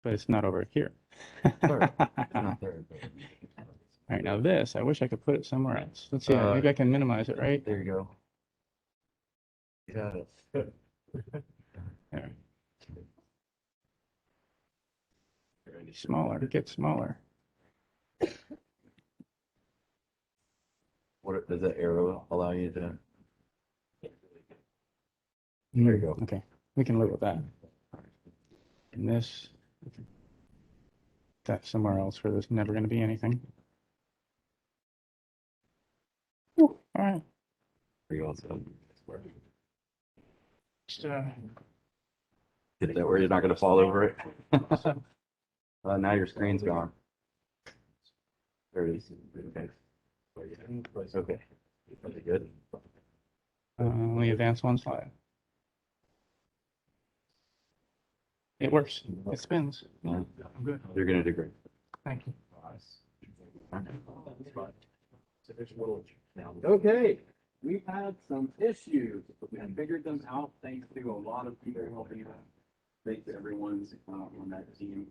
but it's not over here. Sorry, All not there. right, now this, I wish I could put it somewhere else. Let's see, maybe I can minimize it, right? There you go. Got it. There. Smaller, get smaller. What does that arrow allow you to? There you go. Okay, we can live with that. And this, that's somewhere else where there's never going to be anything. Ooh, all right. There you go. Just, Get that where you're not going to fall over it. Now your screen's gone. There it is. Okay. Okay. Pretty good. only advance one slide. It works. It spins. Yeah. I'm good. You're going to do great. Thank you. Okay, we've had some issues and figured them out thanks to a lot of people helping us. Thanks to everyone's on that team.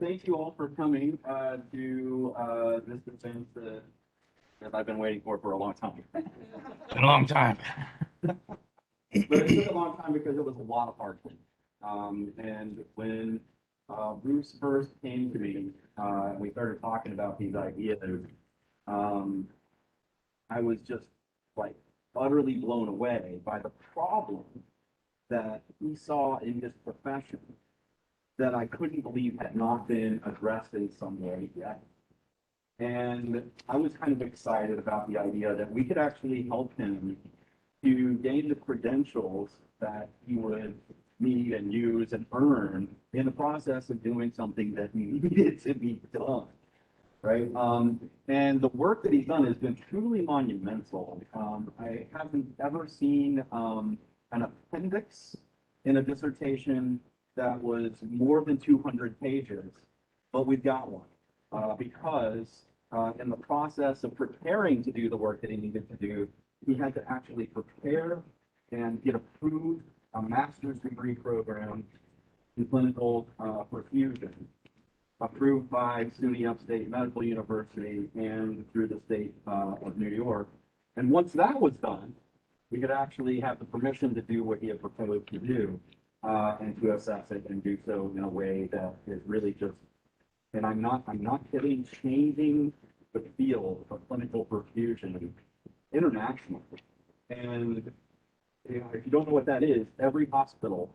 Thank you all for coming to this event that I've been waiting for a long time. A long time. But it took a long time because it was a lot of hard things. And when Bruce first came to me, and we started talking about these ideas, I was just like utterly blown away by the problem that he saw in his profession that I couldn't believe had not been addressed in some way yet. And I was kind of excited about the idea that we could actually help him to gain the credentials that he would need and use and earn in the process of doing something that needed to be done, right? And the work that he's done has been truly monumental. I haven't ever seen an appendix in a dissertation that was more than 200 pages, but we've got one because in the process of preparing to do the work that he needed to do, he had to actually prepare and get approved a master's degree program in clinical perfusion, approved by SUNY Upstate Medical University and through the state of New York. And once that was done, we could actually have the permission to do what he had proposed to do and to assess it and do so in a way that is really just, and I'm not kidding, changing the field of clinical perfusion internationally. And you know, if you don't know what that is, every hospital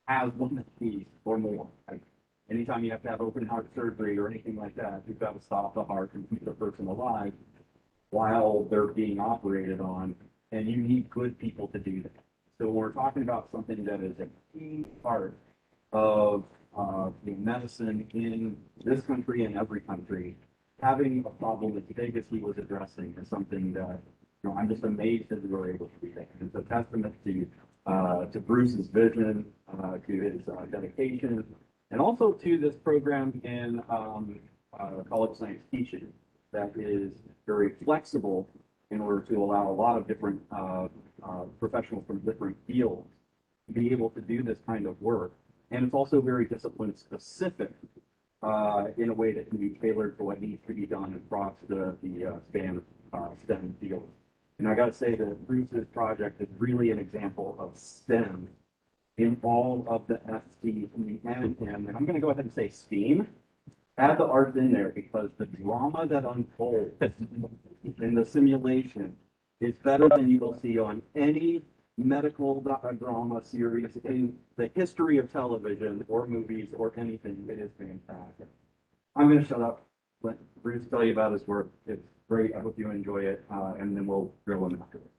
has one of these or more. Right? Anytime you have to have open heart surgery or anything like that, you've got to stop the heart and keep the person alive while they're being operated on, and you need good people to do that. So we're talking about something that is a key part of the medicine in this country and every country. Having a problem as big as he was addressing is something that, you know, I'm just amazed that we were able to do that. It's a testament to Bruce's vision, to his dedication, and also to this program in college science teaching that is very flexible in order to allow a lot of different professionals from different fields to be able to do this kind of work. And it's also very discipline specific in a way that can be tailored for what needs to be done across the span of STEM fields. And I got to say that Bruce's project is really an example of STEM in all of the ST and and I'm going to go ahead and say STEAM. Add the art in there because the drama that unfolds in the simulation is better than you will see on any medical drama series in the history of television or movies or anything. It is fantastic. I'm going to shut up, let Bruce tell you about his work. It's great. I hope you enjoy it, and then we'll grill him afterwards.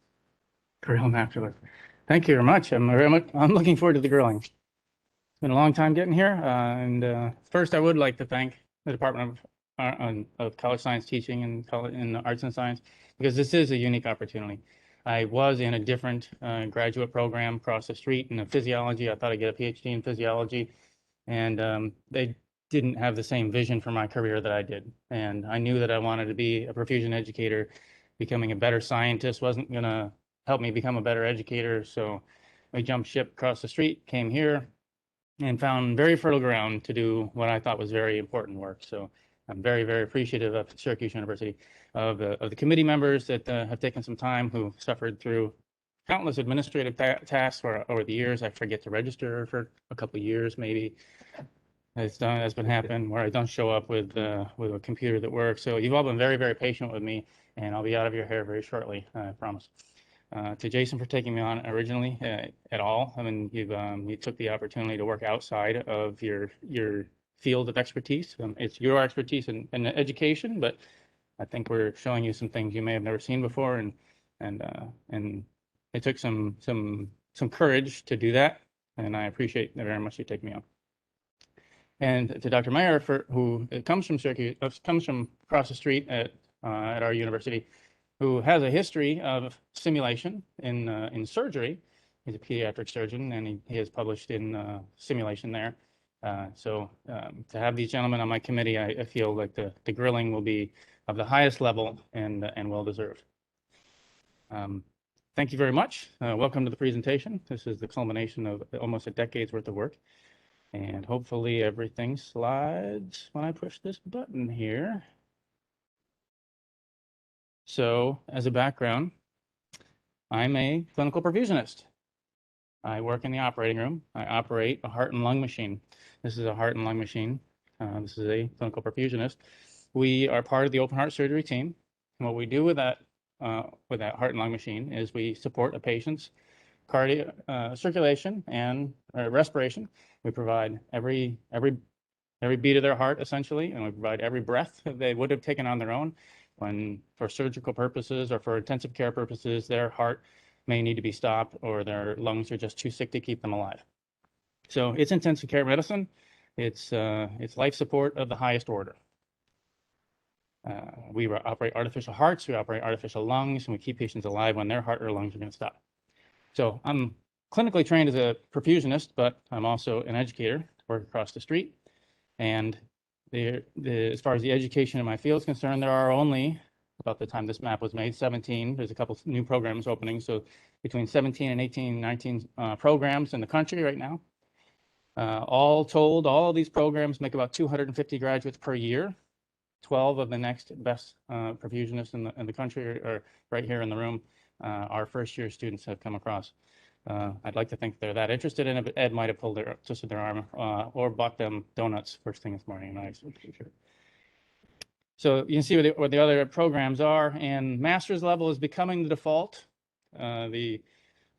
Grill him afterwards. Thank you very much. I'm looking forward to the grilling. It's been a long time getting here. First, I would like to thank the Department of College Science Teaching and in Arts and Science, because this is a unique opportunity. I was in a different graduate program across the street in physiology. I thought I'd get a PhD in physiology, and they didn't have the same vision for my career that I did. And I knew that I wanted to be a perfusion educator. Becoming a better scientist wasn't going to help me become a better educator. So I jumped ship across the street, came here, and found very fertile ground to do what I thought was very important work. So I'm very, very appreciative of Syracuse University, of the committee members that have taken some time, who suffered through countless administrative tasks over the years. I forget to register for a couple of years, maybe. Has been happening where I don't show up with a computer that works. So you've all been very, very patient with me, and I'll be out of your hair very shortly, I promise. To Jason for taking me on originally at all. I mean, you took the opportunity to work outside of your field of expertise. It's your expertise in education, but I think we're showing you some things you may have never seen before, and it took some courage to do that, and I appreciate very much you taking me on. And to Dr. Meyer, who comes from Syracuse, comes from across the street at our university, who has a history of simulation in surgery. He's a pediatric surgeon, and he has published in simulation there. So to have these gentlemen on my committee, I feel like the grilling will be of the highest level and well-deserved. Thank you very much. Welcome to the presentation. This is the culmination of almost a decade's worth of work. And hopefully everything slides when I push this button here. So as a background, I'm a clinical perfusionist. I work in the operating room. I operate a heart and lung machine. This is a heart and lung machine. This is a clinical perfusionist. We are part of the open heart surgery team. And what we do with that heart and lung machine is we support a patient's cardiac circulation and respiration. We provide every beat of their heart, essentially, and we provide every breath that they would have taken on their own. When, for surgical purposes or for intensive care purposes, their heart may need to be stopped or their lungs are just too sick to keep them alive. So it's intensive care medicine. It's life support of the highest order. We operate artificial hearts, we operate artificial lungs, and we keep patients alive when their heart or lungs are going to stop. So I'm clinically trained as a perfusionist, but I'm also an educator, work across the street. And as far as the education in my field is concerned, there are only, about the time this map was made, 17. There's a couple new programs opening. So between 17 and 18, 19 programs in the country right now. All told, all of these programs make about 250 graduates per year. 12 of the next best perfusionists in the country are right here in the room. Our first year students have come across. I'd like to think they're that interested in it, but Ed might have twisted their arm or bought them donuts first thing this morning. So you can see what the other programs are, and master's level is becoming the default. There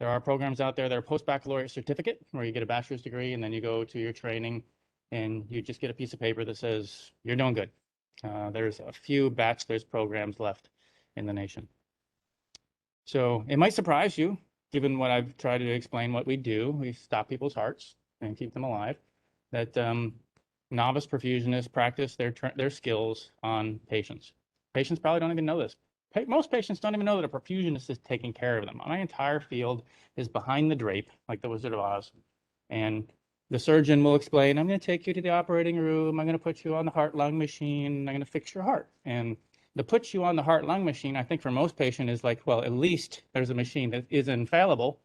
are programs out there that are post-baccalaureate certificate, where you get a bachelor's degree and then you go to your training and you just get a piece of paper that says you're doing good. There's a few bachelor's programs left in the nation. So it might surprise you, given what I've tried to explain what we do. We stop people's hearts and keep them alive, that novice perfusionists practice their skills on patients. Patients probably don't even know this. Most patients don't even know that a perfusionist is taking care of them. My entire field is behind the drape, like the Wizard of Oz. And the surgeon will explain, I'm going to take you to the operating room. I'm going to put you on the heart-lung machine. I'm going to fix your heart. And the put you on the heart-lung machine, I think for most patients is like, well, at least there's a machine that is infallible.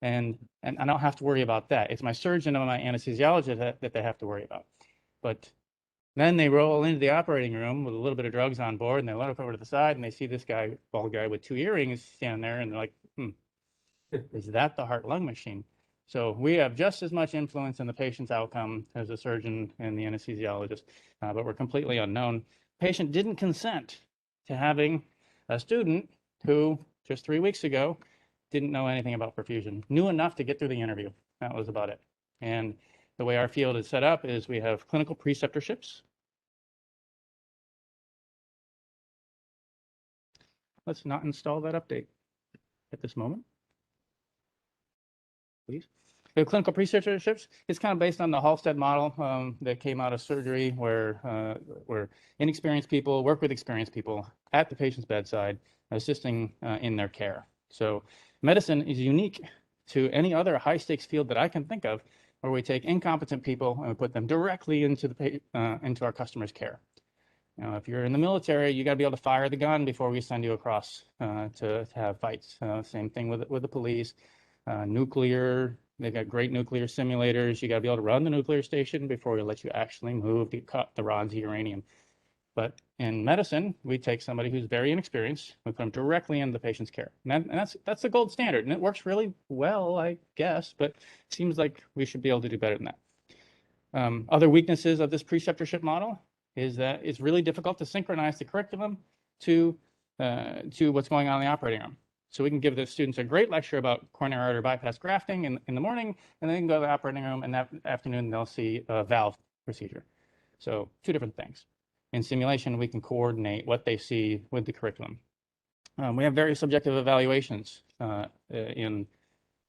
And I don't have to worry about that. It's my surgeon and my anesthesiologist that they have to worry about. But then they roll into the operating room with a little bit of drugs on board, and they look over to the side, and they see this bald guy with 2 earrings standing there, and they're like, is that the heart-lung machine? So we have just as much influence in the patient's outcome as the surgeon and the anesthesiologist, but we're completely unknown. Patient didn't consent to having a student who, just 3 weeks ago, didn't know anything about perfusion, knew enough to get through the interview. That was about it. And the way our field is set up is we have clinical preceptorships. Let's not install that update at this moment, please. The clinical preceptorships is kind of based on the Halstead model that came out of surgery, where inexperienced people work with experienced people at the patient's bedside, assisting in their care. So medicine is unique to any other high-stakes field that I can think of, where we take incompetent people and we put them directly into our customers' care. Now, if you're in the military, you got to be able to fire the gun before we send you across to have fights. Same thing with the police. nuclear. They've got great nuclear simulators. You got to be able to run the nuclear station before we let you actually move the rods of uranium. But in medicine, we take somebody who's very inexperienced, we put them directly into the patient's care. And that's the gold standard. And it works really well, I guess, but it seems like we should be able to do better than that. Other weaknesses of this preceptorship model is that it's really difficult to synchronize the curriculum to what's going on in the operating room. So we can give the students a great lecture about coronary artery bypass grafting in the morning, and then they can go to the operating room, and that afternoon they'll see a valve procedure. So two different things. In simulation, we can coordinate what they see with the curriculum. We have very subjective evaluations in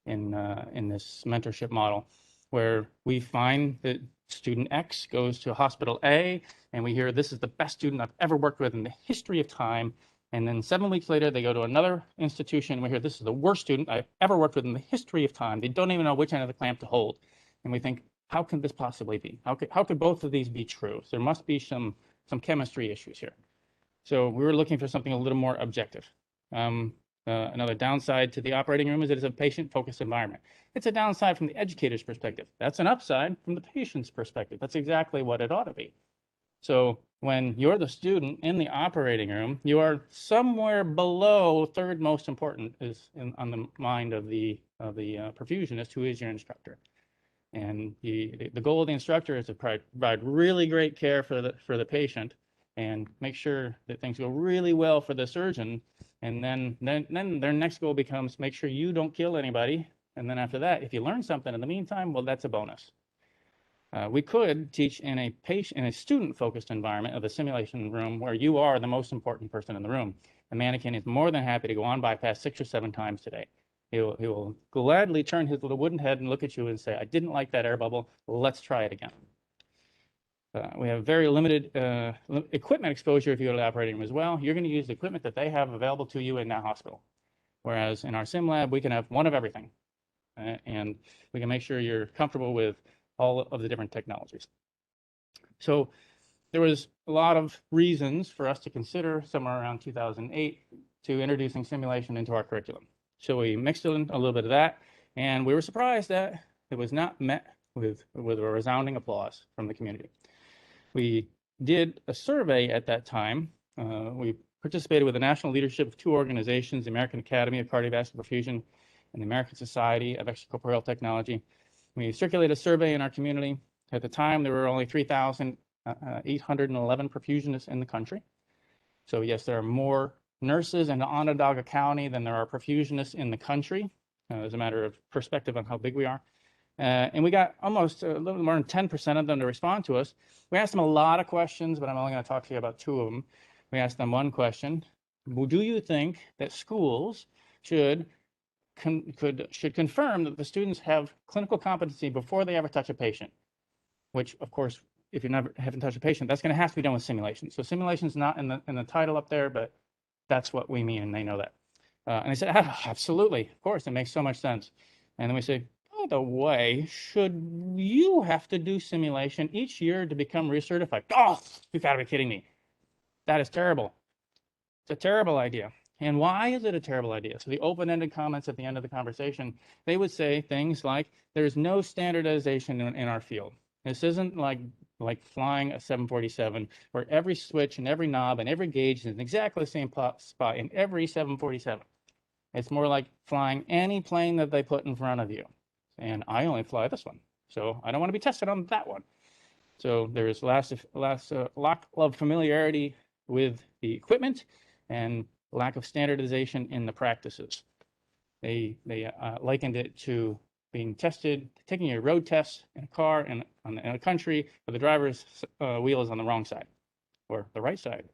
this mentorship model, where we find that student X goes to hospital A, and we hear this is the best student I've ever worked with in the history of time. And then 7 weeks later, they go to another institution, and we hear this is the worst student I've ever worked with in the history of time. They don't even know which end of the clamp to hold. And we think, how can this possibly be? How could both of these be true? So there must be some chemistry issues here. So we were looking for something a little more objective. Another downside to the operating room is it is a patient-focused environment. It's a downside from the educator's perspective. That's an upside from the patient's perspective. That's exactly what it ought to be. So when you're the student in the operating room, you are somewhere below third most important on the mind of the perfusionist, who is your instructor. And the goal of the instructor is to provide really great care for the patient and make sure that things go really well for the surgeon. And then their next goal becomes make sure you don't kill anybody. And then after that, if you learn something in the meantime, well, that's a bonus. We could teach in a student-focused environment of the simulation room where you are the most important person in the room. The mannequin is more than happy to go on bypass 6 or 7 times today. He will gladly turn his little wooden head and look at you and say, I didn't like that air bubble. Let's try it again. We have very limited equipment exposure if you go to the operating room as well. You're going to use the equipment that they have available to you in that hospital. Whereas in our sim lab, we can have one of everything. And we can make sure you're comfortable with all of the different technologies. So there was a lot of reasons for us to consider somewhere around 2008 to introducing simulation into our curriculum. So we mixed in a little bit of that, and we were surprised that it was not met with a resounding applause from the community. We did a survey at that time. We participated with the national leadership of 2 organizations, the American Academy of Cardiovascular Perfusion and the American Society of Extracorporeal Technology. We circulated a survey in our community. At the time, there were only 3,811 perfusionists in the country. So yes, there are more nurses in Onondaga County than there are perfusionists in the country, as a matter of perspective on how big we are. And we got almost a little more than 10% of them to respond to us. We asked them a lot of questions, but I'm only going to talk to you about 2 of them. We asked them one question: do you think that schools should confirm that the students have clinical competency before they ever touch a patient? Which, of course, if you haven't touched a patient, that's going to have to be done with simulation. So simulation's not in the title up there, but that's what we mean, and they know that. And they said, absolutely, of course, it makes so much sense. And then we say, by the way, should you have to do simulation each year to become recertified? Oh, you've got to be kidding me. That is terrible. It's a terrible idea. And why is it a terrible idea? So the open-ended comments at the end of the conversation, they would say things like, there's no standardization in our field. This isn't like flying a 747 where every switch and every knob and every gauge is in exactly the same spot in every 747. It's more like flying any plane that they put in front of you. And I only fly this one, so I don't want to be tested on that one. So there's lack of familiarity with the equipment and lack of standardization in the practices. They likened it to being tested, taking a road test in a car in a country where the driver's wheel is on the wrong side or the right side.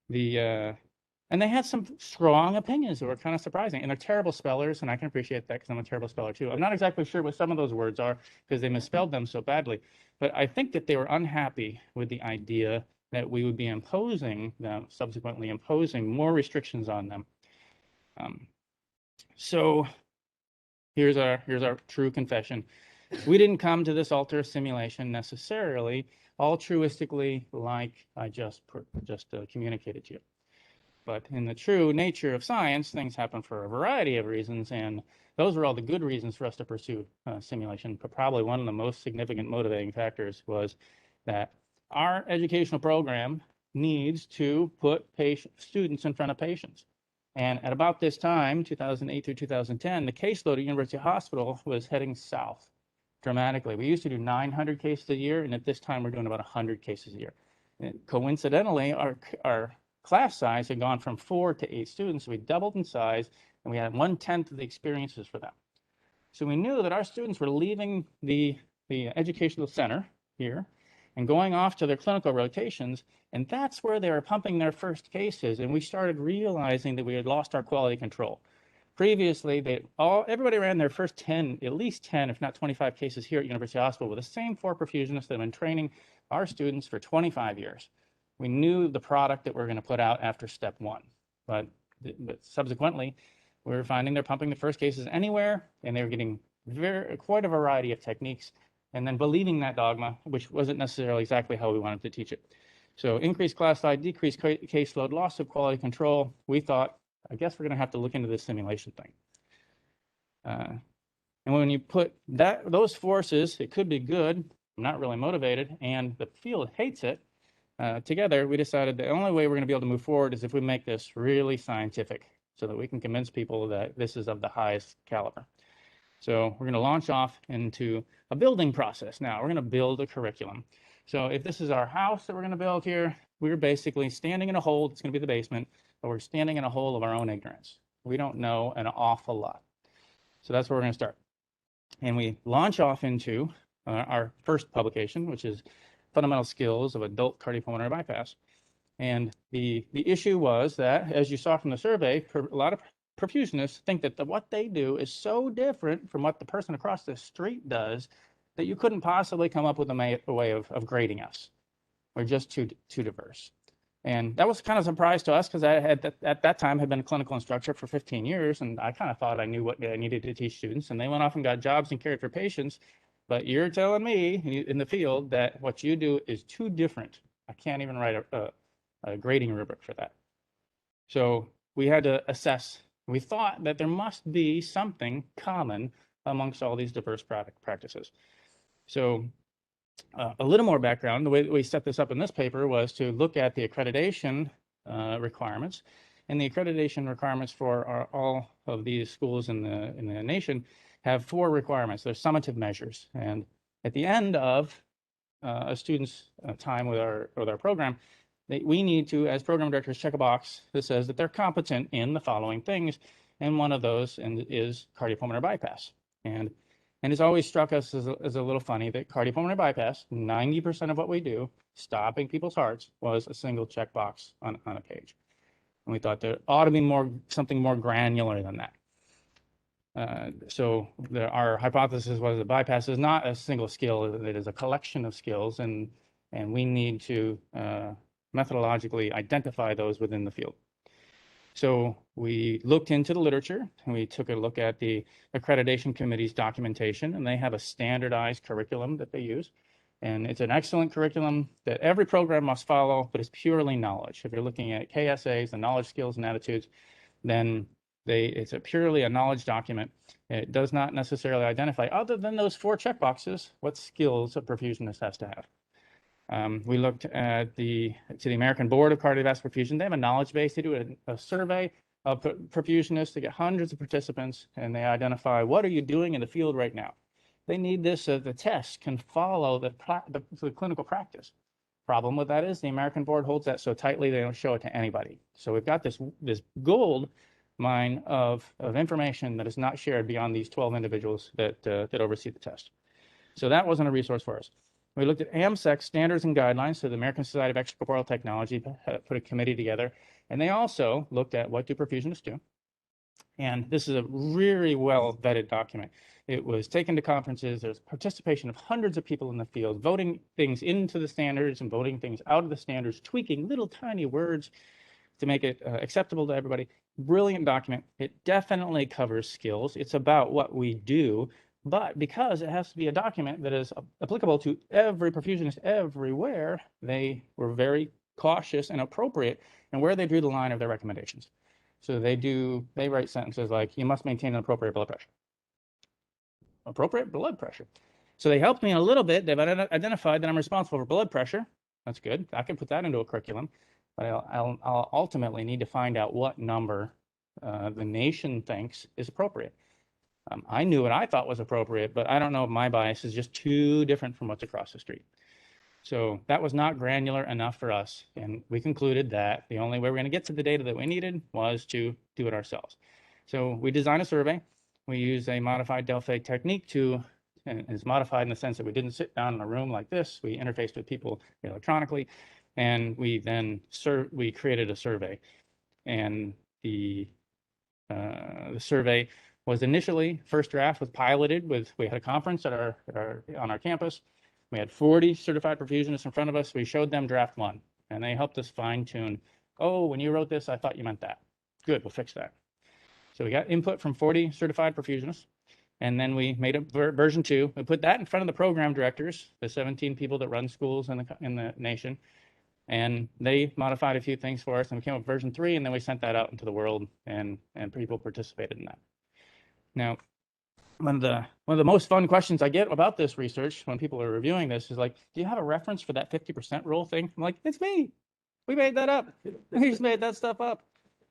And they had some strong opinions that were kind of surprising, and they're terrible spellers, and I can appreciate that because I'm a terrible speller too. I'm not exactly sure what some of those words are because they misspelled them so badly, but I think that they were unhappy with the idea that we would be subsequently imposing more restrictions on them. So here's our true confession. We didn't come to this altar of simulation necessarily altruistically like I just communicated to you. But in the true nature of science, things happen for a variety of reasons, and those were all the good reasons for us to pursue simulation. But probably one of the most significant motivating factors was that our educational program needs to put students in front of patients. And at about this time, 2008 through 2010, the caseload at University Hospital was heading south dramatically. We used to do 900 cases a year, and at this time, we're doing about 100 cases a year. And coincidentally, our class size had gone from 4 to 8 students. So we doubled in size, and we had 1/10 of the experiences for them. So we knew that our students were leaving the educational center here and going off to their clinical rotations, and that's where they were pumping their first cases. And we started realizing that we had lost our quality control. Previously, everybody ran their first 10, at least 10, if not 25 cases here at University Hospital with the same 4 perfusionists that have been training our students for 25 years. We knew the product that we're going to put out after step 1, but subsequently, we were finding they're pumping the first cases anywhere, and they were getting quite a variety of techniques, and then believing that dogma, which wasn't necessarily exactly how we wanted to teach it. So increased class size, decreased caseload, loss of quality control. We thought, I guess we're going to have to look into this simulation thing. And when you put those forces, it could be good, I'm not really motivated, and the field hates it, together, we decided the only way we're going to be able to move forward is if we make this really scientific so that we can convince people that this is of the highest caliber. So we're going to launch off into a building process now. We're going to build a curriculum. So if this is our house that we're going to build here, we're basically standing in a hole. It's going to be the basement, but we're standing in a hole of our own ignorance. We don't know an awful lot. So that's where we're going to start. And we launch off into our first publication, which is Fundamental Skills of Adult Cardiopulmonary Bypass. And the issue was that, as you saw from the survey, a lot of perfusionists think that what they do is so different from what the person across the street does that you couldn't possibly come up with a way of grading us. We're just too diverse. And that was kind of a surprise to us because I had at that time had been a clinical instructor for 15 years, and I kind of thought I knew what I needed to teach students, and they went off and got jobs and cared for patients. But you're telling me in the field that what you do is too different. I can't even write a grading rubric for that. So we had to assess. We thought that there must be something common amongst all these diverse practices. So a little more background, the way that we set this up in this paper was to look at the accreditation requirements. And the accreditation requirements for all of these schools in the nation have 4 requirements. They're summative measures. And at the end of a student's time with our program, we need to, as program directors, check a box that says that they're competent in the following things. And one of those is cardiopulmonary bypass. And it's always struck us as a little funny that cardiopulmonary bypass, 90% of what we do, stopping people's hearts, was a single checkbox on a page. And we thought there ought to be something more granular than that. So our hypothesis was that bypass is not a single skill, it is a collection of skills, and we need to methodologically identify those within the field. So we looked into the literature, and we took a look at the accreditation committee's documentation, and they have a standardized curriculum that they use. And it's an excellent curriculum that every program must follow, but it's purely knowledge. If you're looking at KSAs, the knowledge, skills, and attitudes, then it's purely a knowledge document. It does not necessarily identify, other than those 4 checkboxes, what skills a perfusionist has to have. We looked at the American Board of Cardiovascular Perfusion. They have a knowledge base. They do a survey of perfusionists. They get hundreds of participants, and they identify, what are you doing in the field right now? They need this so the test can follow the clinical practice. Problem with that is the American Board holds that so tightly they don't show it to anybody. So we've got this gold mine of information that is not shared beyond these 12 individuals that oversee the test. So that wasn't a resource for us. We looked at AMSEC standards and guidelines. So the American Society of Extracorporeal Technology put a committee together, and they also looked at what do perfusionists do. And this is a really well vetted document. It was taken to conferences. There's participation of hundreds of people in the field, voting things into the standards and voting things out of the standards, tweaking little tiny words to make it acceptable to everybody. Brilliant document. It definitely covers skills. It's about what we do, but because it has to be a document that is applicable to every perfusionist everywhere, they were very cautious and appropriate and where they drew the line of their recommendations. So they write sentences like, you must maintain an appropriate blood pressure. Appropriate blood pressure. So they helped me a little bit. They've identified that I'm responsible for blood pressure. That's good. I can put that into a curriculum, but I'll ultimately need to find out what number the nation thinks is appropriate. I knew what I thought was appropriate, but I don't know if my bias is just too different from what's across the street. So that was not granular enough for us. And we concluded that the only way we're going to get to the data that we needed was to do it ourselves. So we designed a survey. We used a modified Delphi technique and it's modified in the sense that we didn't sit down in a room like this. We interfaced with people electronically, and we then we created a survey. And the survey was initially, first draft was piloted with, we had a conference on our campus. We had 40 certified perfusionists in front of us. We showed them draft 1, and they helped us fine tune. Oh, when you wrote this, I thought you meant that. Good, we'll fix that. So we got input from 40 certified perfusionists, and then we made a version 2. We put that in front of the program directors, the 17 people that run schools in the nation, and they modified a few things for us, and we came up with version 3, and then we sent that out into the world, and people participated in that. Now, one of the most fun questions I get about this research when people are reviewing this is like, do you have a reference for that 50% rule thing? I'm like, it's me. We made that up. We just made that stuff up.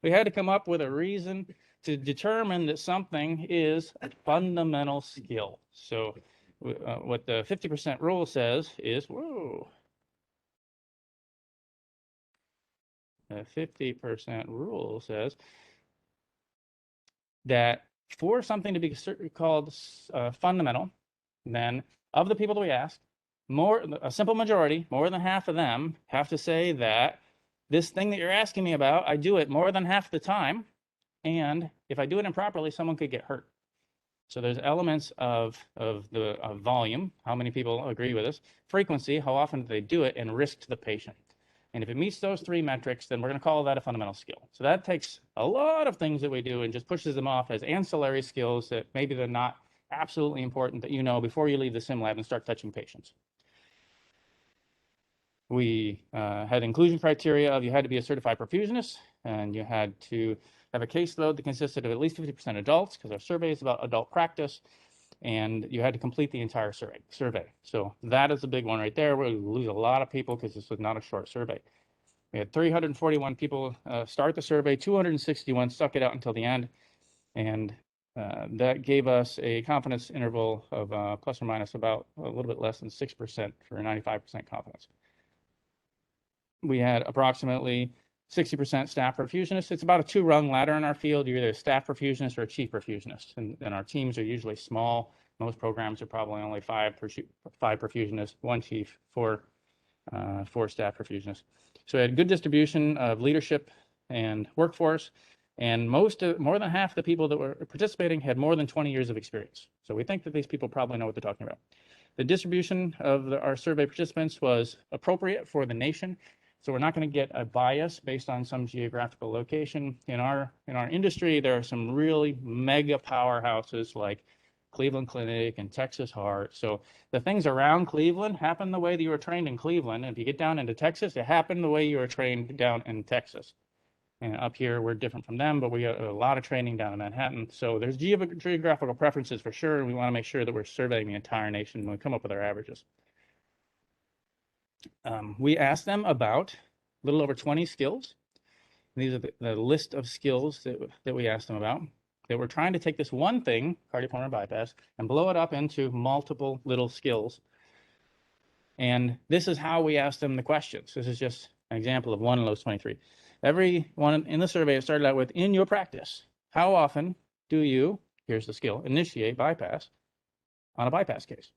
We had to come up with a reason to determine that something is a fundamental skill. So what the 50% rule says is, whoa. The 50% rule says that for something to be called fundamental, then of the people that we asked, a simple majority, more than half of them have to say that this thing that you're asking me about, I do it more than half the time, and if I do it improperly, someone could get hurt. So there's elements of volume, how many people agree with us, frequency, how often do they do it, and risk to the patient. And if it meets those 3 metrics, then we're going to call that a fundamental skill. So that takes a lot of things that we do and just pushes them off as ancillary skills that maybe they're not absolutely important that you know before you leave the sim lab and start touching patients. We had inclusion criteria of you had to be a certified perfusionist, and you had to have a caseload that consisted of at least 50% adults, because our survey is about adult practice, and you had to complete the entire survey. So that is a big one right there. We lose a lot of people because this was not a short survey. We had 341 people start the survey, 261 stuck it out until the end, and that gave us a confidence interval of plus or minus about a little bit less than 6% for 95% confidence. We had approximately 60% staff perfusionists. It's about a 2-rung ladder in our field. You're either a staff perfusionist or a chief perfusionist. And our teams are usually small. Most programs are probably only 5 perfusionists, 1 chief, 4 staff perfusionists. So we had good distribution of leadership and workforce. And more than half the people that were participating had more than 20 years of experience. So we think that these people probably know what they're talking about. The distribution of our survey participants was appropriate for the nation. So we're not going to get a bias based on some geographical location. In our industry, there are some really mega powerhouses like Cleveland Clinic and Texas Heart. So the things around Cleveland happen the way that you were trained in Cleveland. And if you get down into Texas, it happened the way you were trained down in Texas. And up here, we're different from them, but we have a lot of training down in Manhattan. So there's geographical preferences for sure. And we want to make sure that we're surveying the entire nation when we come up with our averages. We asked them about a little over 20 skills. These are the list of skills that we asked them about. They were trying to take this one thing, cardiopulmonary bypass, and blow it up into multiple little skills. And this is how we asked them the questions. This is just an example of one of those 23. Everyone in the survey started out with, in your practice, how often do you, here's the skill, initiate bypass on a bypass case?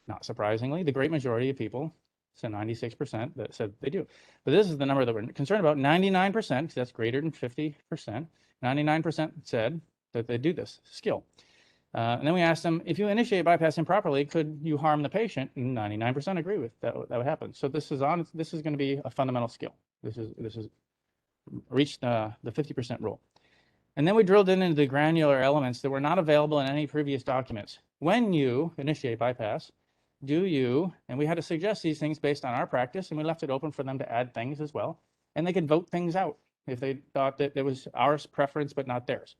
Not surprisingly, the great majority of people, so 96% that said they do. But this is the number that we're concerned about. 99%, that's greater than 50%, 99% said that they do this skill. And then we asked them, if you initiate bypass improperly, could you harm the patient? And 99% agree with that would happen. So this is going to be a fundamental skill. This is reached the 50% rule. And then we drilled into the granular elements that were not available in any previous documents. When you initiate bypass, do you, and we had to suggest these things based on our practice, and we left it open for them to add things as well. And they could vote things out if they thought that it was our preference, but not theirs.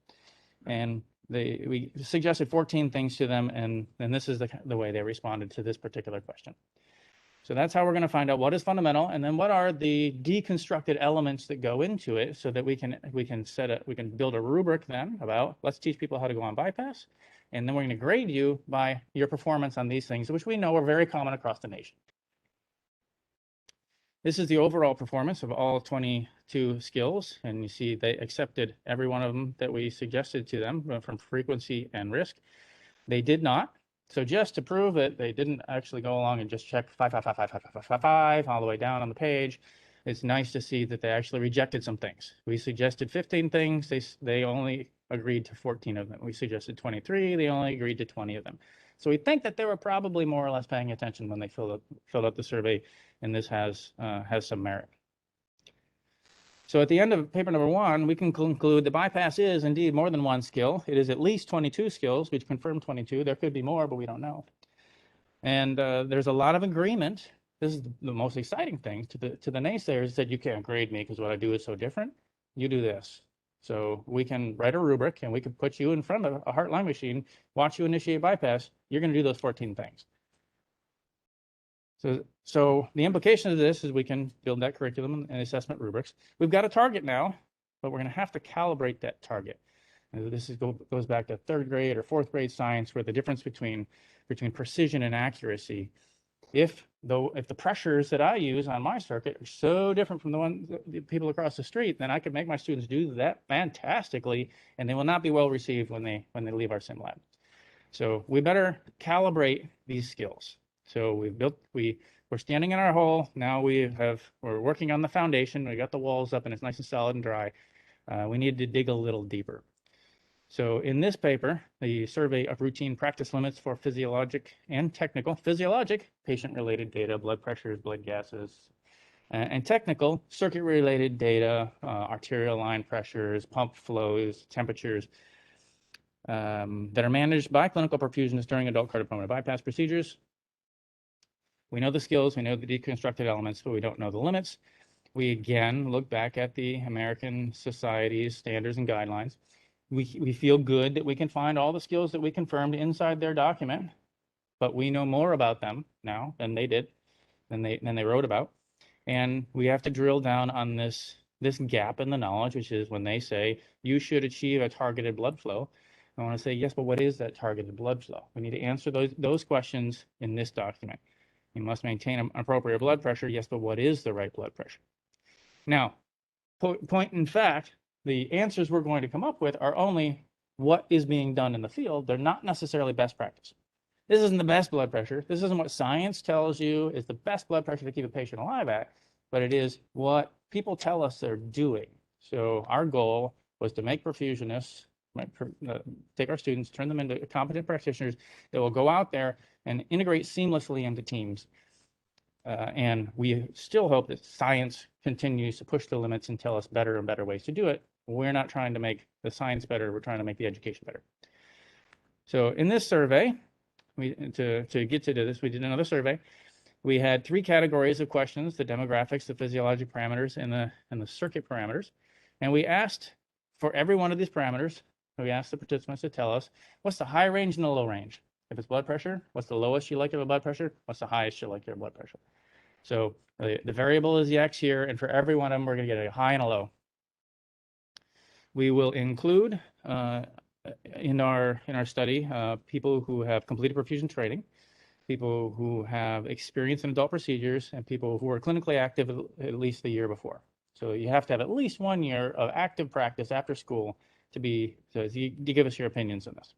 And we suggested 14 things to them, and this is the way they responded to this particular question. So that's how we're going to find out what is fundamental, and then what are the deconstructed elements that go into it, so that we can build a rubric then about, let's teach people how to go on bypass, and then we're going to grade you by your performance on these things, which we know are very common across the nation. This is the overall performance of all 22 skills, and you see they accepted every one of them that we suggested to them from frequency and risk. They did not. So just to prove that they didn't actually go along and just check 5, 5, 5, 5, 5, 5, 5, 5 all the way down on the page, it's nice to see that they actually rejected some things. We suggested 15 things, they only agreed to 14 of them. We suggested 23, they only agreed to 20 of them. So we think that they were probably more or less paying attention when they filled out the survey, and this has some merit. So at the end of paper number 1, we can conclude the bypass is indeed more than one skill. It is at least 22 skills. We've confirmed 22. There could be more, but we don't know. And there's a lot of agreement. This is the most exciting thing to the naysayers that you can't grade me because what I do is so different. You do this. So we can write a rubric and we can put you in front of a heart-lung machine, watch you initiate bypass. You're going to do those 14 things. So the implication of this is we can build that curriculum and assessment rubrics. We've got a target now, but we're going to have to calibrate that target. And this goes back to 3rd grade or 4th grade science, where the difference between precision and accuracy. If the pressures that I use on my circuit are so different from the people across the street, then I can make my students do that fantastically, and they will not be well received when they leave our sim lab. So we better calibrate these skills. So we're standing in our hole. Now we're working on the foundation. We got the walls up and it's nice and solid and dry. We need to dig a little deeper. So in this paper, the survey of routine practice limits for physiologic and technical, physiologic, patient-related data, blood pressures, blood gases, and technical, circuit-related data, arterial line pressures, pump flows, temperatures, that are managed by clinical perfusionists during adult cardiopulmonary bypass procedures. We know the skills, we know the deconstructed elements, but we don't know the limits. We again look back at the American Society's standards and guidelines. We feel good that we can find all the skills that we confirmed inside their document, but we know more about them now than they did, than they wrote about. And we have to drill down on this gap in the knowledge, which is when they say you should achieve a targeted blood flow. I want to say, yes, but what is that targeted blood flow? We need to answer those questions in this document. You must maintain an appropriate blood pressure. Yes, but what is the right blood pressure? Now, point in fact, the answers we're going to come up with are only what is being done in the field. They're not necessarily best practice. This isn't the best blood pressure. This isn't what science tells you is the best blood pressure to keep a patient alive at, but it is what people tell us they're doing. So our goal was to make perfusionists, take our students, turn them into competent practitioners that will go out there and integrate seamlessly into teams. And we still hope that science continues to push the limits and tell us better and better ways to do it. We're not trying to make the science better, we're trying to make the education better. So in this survey, to get to this, we did another survey. We had 3 categories of questions: the demographics, the physiologic parameters, and the circuit parameters. And we asked for every one of these parameters, we asked the participants to tell us what's the high range and the low range. If it's blood pressure, what's the lowest you like of a blood pressure? What's the highest you like your blood pressure? So the variable is the X here, and for every one of them, we're going to get a high and a low. We will include in our study people who have completed perfusion training, people who have experience in adult procedures, and people who are clinically active at least the year before. So you have to have at least 1 year of active practice after school to give us your opinions on this.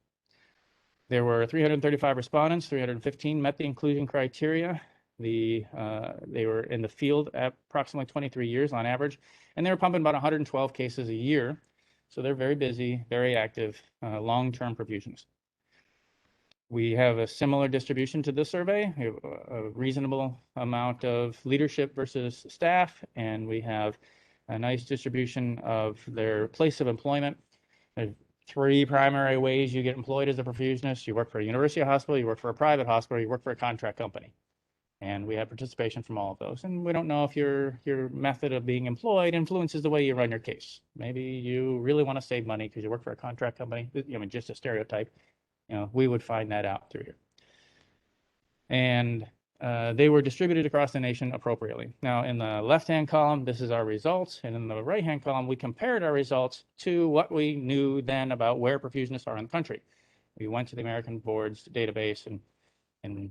There were 335 respondents, 315 met the inclusion criteria. They were in the field at approximately 23 years on average, and they were pumping about 112 cases a year. So they're very busy, very active, long-term perfusionists. We have a similar distribution to this survey. We have a reasonable amount of leadership versus staff, and we have a nice distribution of their place of employment. three primary ways you get employed as a perfusionist. You work for a university hospital, you work for a private hospital, you work for a contract company. And we have participation from all of those. And we don't know if your method of being employed influences the way you run your case. Maybe you really want to save money because you work for a contract company. I mean, just a stereotype. We would find that out through here. And they were distributed across the nation appropriately. Now, in the left-hand column, this is our results. And in the right-hand column, we compared our results to what we knew then about where perfusionists are in the country. We went to the American Board's database, and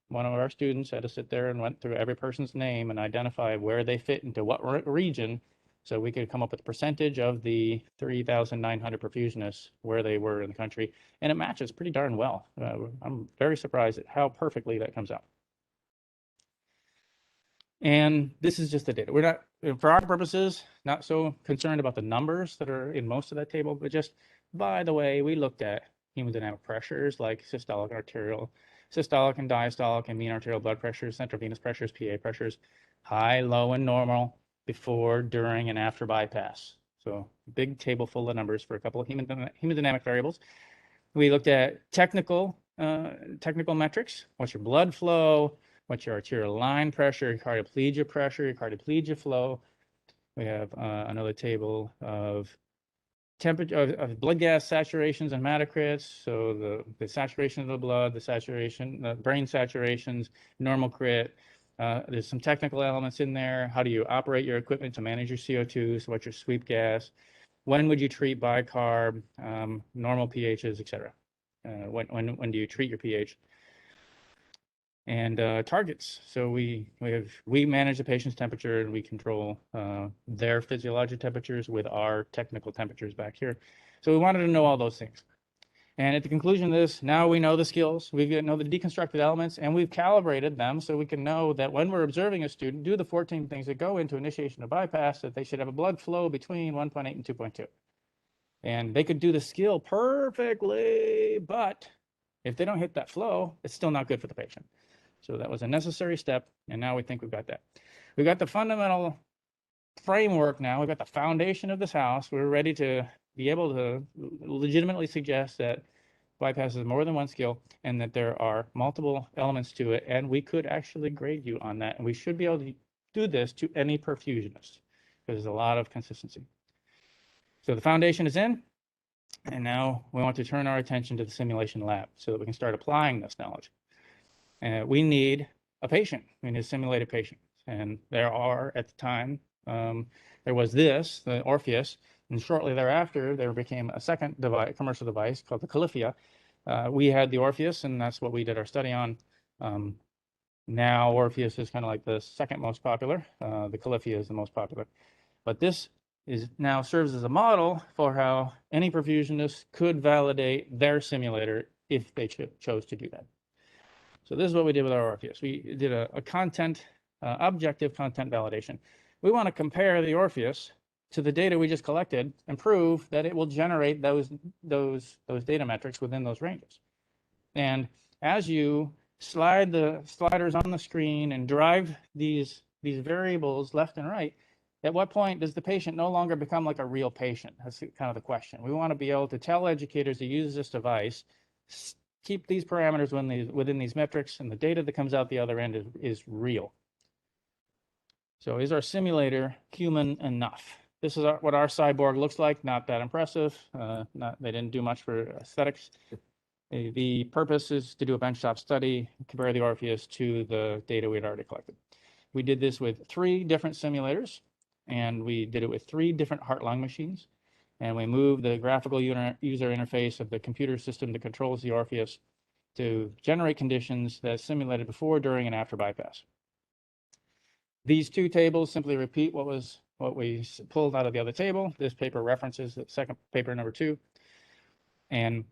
one of our students had to sit there and went through every person's name and identify where they fit into what region, so we could come up with a percentage of the 3,900 perfusionists where they were in the country, and it matches pretty darn well. I'm very surprised at how perfectly that comes out. And this is just the data. We're not, for our purposes, not so concerned about the numbers that are in most of that table, but just, by the way, we looked at hemodynamic pressures like systolic and diastolic and mean arterial blood pressures, central venous pressures, PA pressures, high, low, and normal before, during, and after bypass. So big table full of numbers for a couple of hemodynamic variables. We looked at technical metrics. What's your blood flow? What's your arterial line pressure, your cardioplegia flow. We have another table of temperature of blood gas saturations and hematocrits. So the saturation of the blood, the brain saturations, normal crit. There's some technical elements in there. How do you operate your equipment to manage your CO2? So what's your sweep gas? When would you treat bicarb, normal pHs, etc. When do you treat your pH? And targets. So we manage the patient's temperature, and we control their physiologic temperatures with our technical temperatures back here. So we wanted to know all those things. And at the conclusion of this, now we know the skills, we know the deconstructed elements, and we've calibrated them so we can know that when we're observing a student do the 14 things that go into initiation of bypass, that they should have a blood flow between 1.8 and 2.2. And they could do the skill perfectly, but if they don't hit that flow, it's still not good for the patient. So that was a necessary step, and now we think we've got that. We've got the fundamental framework now. We've got the foundation of this house. We're ready to be able to legitimately suggest that bypass is more than one skill and that there are multiple elements to it, and we could actually grade you on that. And we should be able to do this to any perfusionist because there's a lot of consistency. So the foundation is in, and now we want to turn our attention to the simulation lab so that we can start applying this knowledge. We need a patient. We need a simulated patient. And there are, at the time, there was the Orpheus, and shortly thereafter, there became a second commercial device called the Califia. We had the Orpheus, and that's what we did our study on. Now, Orpheus is kind of like the second most popular. The Califia is the most popular. But this now serves as a model for how any perfusionist could validate their simulator if they chose to do that. So this is what we did with our Orpheus. We did a objective content validation. We want to compare the Orpheus to the data we just collected and prove that it will generate those data metrics within those ranges. And as you slide the sliders on the screen and drive these variables left and right, at what point does the patient no longer become like a real patient? That's kind of the question. We want to be able to tell educators to use this device, keep these parameters within these metrics, and the data that comes out the other end is real. So is our simulator human enough? This is what our cyborg looks like. Not that impressive. They didn't do much for aesthetics. The purpose is to do a benchtop study, compare the Orpheus to the data we had already collected. We did this with 3 different simulators, and we did it with 3 different heart-lung machines. And we moved the graphical user interface of the computer system that controls the Orpheus to generate conditions that simulated before, during, and after bypass. These 2 tables simply repeat what we pulled out of the other table. This paper references the second paper, number 2. And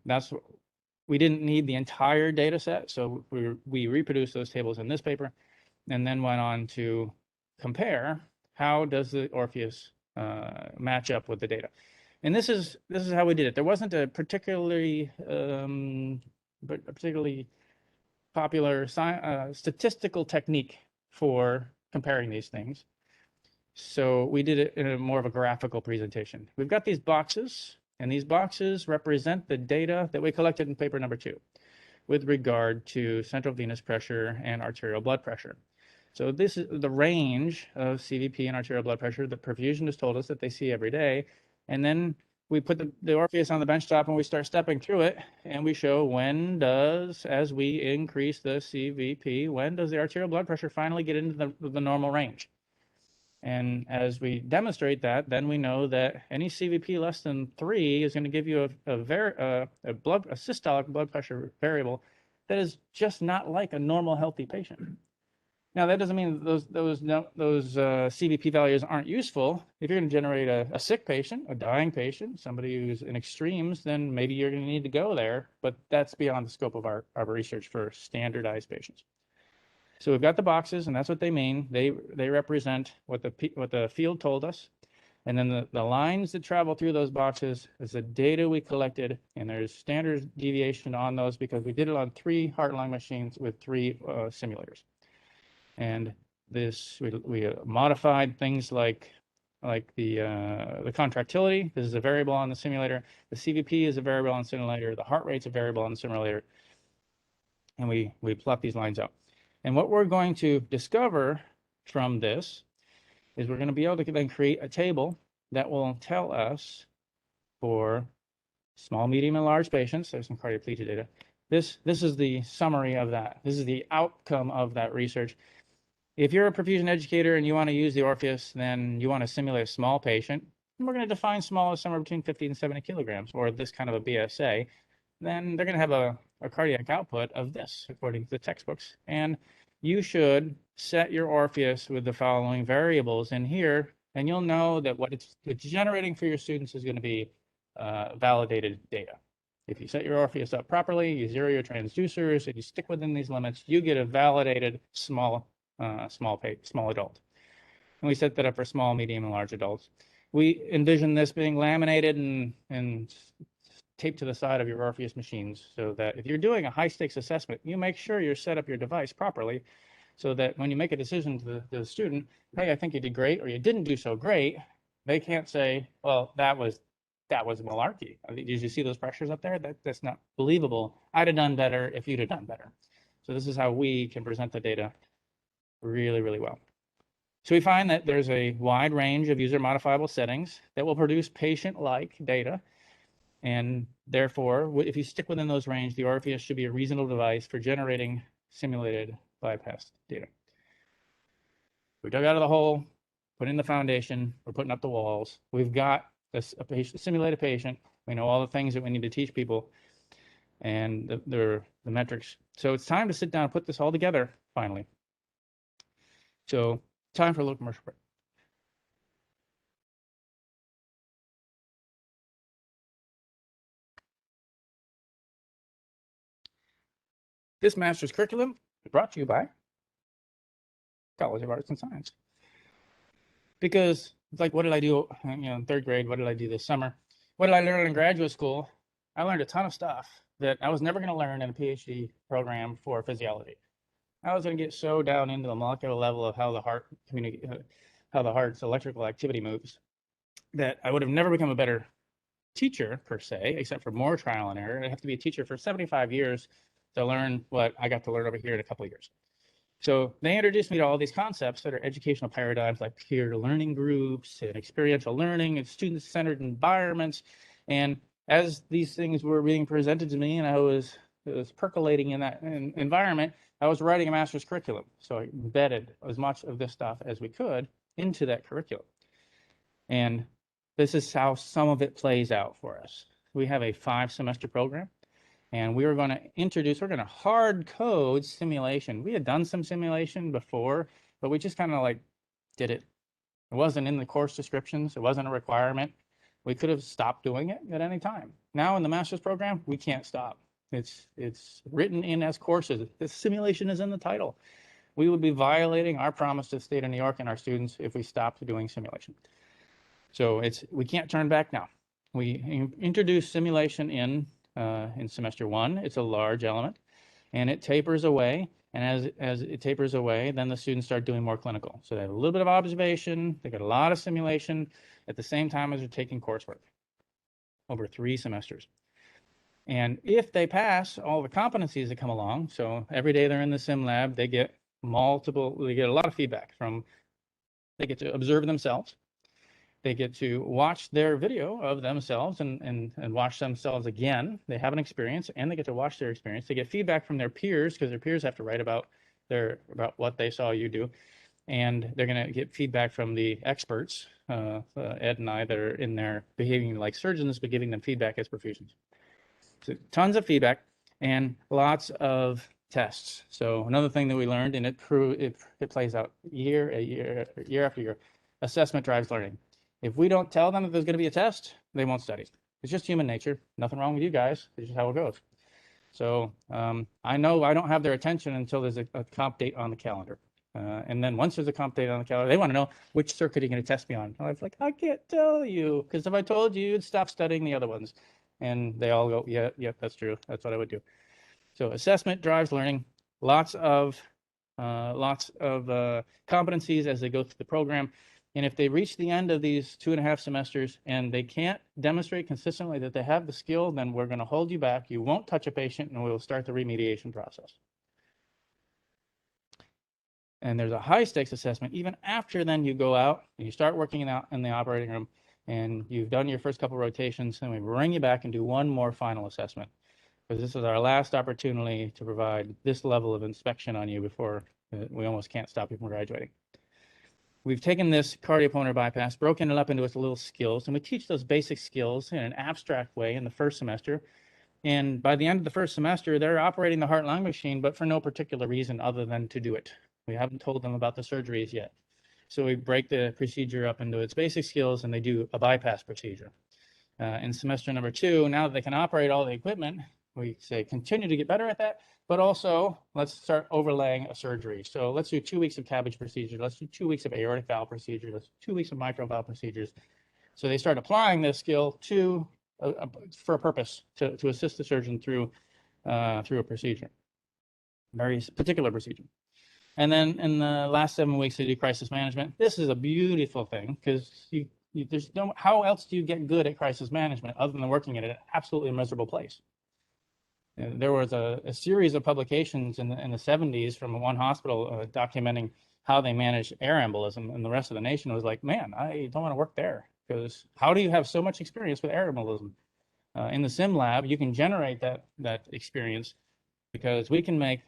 we didn't need the entire data set, so we reproduced those tables in this paper and then went on to compare how does the Orpheus match up with the data. And this is how we did it. There wasn't a particularly popular statistical technique for comparing these things. So we did it in more of a graphical presentation. We've got these boxes, And these boxes represent the data that we collected in paper number 2 with regard to central venous pressure and arterial blood pressure. So this is the range of CVP and arterial blood pressure that perfusionists told us that they see every day. And then we put the Orpheus on the bench top and we start stepping through it, and we show when does, as we increase the CVP, when does the arterial blood pressure finally get into the normal range? And as we demonstrate that, then we know that any CVP less than 3 is going to give you a systolic blood pressure variable that is just not like a normal healthy patient. Now, that doesn't mean those CVP values aren't useful. If you're going to generate a sick patient, a dying patient, somebody who's in extremes, then maybe you're going to need to go there. But that's beyond the scope of our research for standardized patients. So we've got the boxes, and that's what they mean. They represent what the field told us. And then the lines that travel through those boxes is the data we collected, and there's standard deviation on those because we did it on 3 heart-lung machines with 3 simulators. And this we modified things like the contractility. This is a variable on the simulator. The CVP is a variable on the simulator. The heart rate's a variable on the simulator. And we plot these lines out. And what we're going to discover from this is we're going to be able to then create a table that will tell us for small, medium, and large patients. There's some cardioplegia data. This is the summary of that. This is the outcome of that research. If you're a perfusion educator and you want to use the Orpheus, then you want to simulate a small patient. And we're going to define small as somewhere between 50 and 70 kilograms, or this kind of a BSA. Then they're going to have a cardiac output of this, according to the textbooks. And you should set your Orpheus with the following variables in here, and you'll know that what it's generating for your students is going to be validated data. If you set your Orpheus up properly, you zero your transducers, and you stick within these limits, you get a validated small adult. And we set that up for small, medium, and large adults. We envision this being laminated and taped to the side of your Orpheus machines so that if you're doing a high-stakes assessment, you make sure you set up your device properly so that when you make a decision to the student, hey, I think you did great, or you didn't do so great, they can't say, well, that was malarkey. Did you see those pressures up there? That's not believable. I'd have done better if you'd have done better. So this is how we can present the data really, really well. So we find that there's a wide range of user modifiable settings that will produce patient-like data. And therefore, if you stick within those range, the Orpheus should be a reasonable device for generating simulated bypass data. We dug out of the hole, put in the foundation, we're putting up the walls. We've got a simulated patient. We know all the things that we need to teach people and the metrics. So it's time to sit down and put this all together, finally. So time for a little commercial break. This master's curriculum is brought to you by College of Arts and Science. Because it's like, what did I do in 3rd grade? What did I do this summer? What did I learn in graduate school? I learned a ton of stuff that I was never going to learn in a PhD program for physiology. I was going to get so down into the molecular level of how the heart's electrical activity moves that I would have never become a better teacher per se, except for more trial and error. I'd have to be a teacher for 75 years to learn what I got to learn over here in a couple of years. So they introduced me to all these concepts that are educational paradigms like peer learning groups and experiential learning and student-centered environments. And as these things were being presented to me and I was percolating in that environment, I was writing a master's curriculum. So I embedded as much of this stuff as we could into that curriculum. And this is how some of it plays out for us. We have a 5-semester program. And we're going to hard code simulation. We had done some simulation before, but we just kind of like did it. It wasn't in the course descriptions. It wasn't a requirement. We could have stopped doing it at any time. Now in the master's program, we can't stop. It's written in as courses. This simulation is in the title. We would be violating our promise to the state of New York and our students if we stopped doing simulation. So we can't turn back now. We introduced simulation in semester 1. It's a large element, and it tapers away. And as it tapers away, then the students start doing more clinical. So they have a little bit of observation, they got a lot of simulation at the same time as they're taking coursework. over 3 semesters. And if they pass all the competencies that come along, so every day they're in the sim lab, they get a lot of feedback from, they get to observe themselves. They get to watch their video of themselves and watch themselves again. They have an experience and they get to watch their experience. They get feedback from their peers because their peers have to write about what they saw you do. And they're going to get feedback from the experts, Ed and I, that are in there behaving like surgeons, but giving them feedback as perfusionists. So tons of feedback and lots of tests. So another thing that we learned, and it plays out year after year, assessment drives learning. If we don't tell them that there's going to be a test, they won't study. It's just human nature. Nothing wrong with you guys. It's just how it goes. So I know I don't have their attention until there's a comp date on the calendar. And then once there's a comp date on the calendar, they want to know which circuit are you going to test me on. I was like, I can't tell you, because if I told you, you'd stop studying the other ones. And they all go, yeah, that's true. That's what I would do. So assessment drives learning. Lots of competencies as they go through the program. And if they reach the end of these 2.5 semesters and they can't demonstrate consistently that they have the skill, then we're going to hold you back. You won't touch a patient, and we'll start the remediation process. And there's a high stakes assessment even after then you go out and you start working out in the operating room and you've done your first couple rotations, and we bring you back and do one more final assessment, because this is our last opportunity to provide this level of inspection on you before we almost can't stop you from graduating. We've taken this cardiopulmonary bypass, broken it up into its little skills, and we teach those basic skills in an abstract way in the first semester. And by the end of the first semester, they're operating the heart-lung machine, but for no particular reason other than to do it. We haven't told them about the surgeries yet. So we break the procedure up into its basic skills, and they do a bypass procedure. In semester number 2, now that they can operate all the equipment, we say continue to get better at that, but also let's start overlaying a surgery. So let's do 2 weeks of CABG procedure. Let's do 2 weeks of aortic valve procedure. Let's do 2 weeks of mitral valve procedures. So they start applying this skill to for a purpose, to assist the surgeon through a procedure, very particular procedure. And then in the last 7 weeks, they do crisis management. This is a beautiful thing, because there's no, how else do you get good at crisis management other than working at an absolutely miserable place? There was a series of publications in the 70s from one hospital documenting how they managed air embolism, and the rest of the nation was like, man, I don't want to work there, because how do you have so much experience with air embolism? In the sim lab, you can generate that experience, because we can make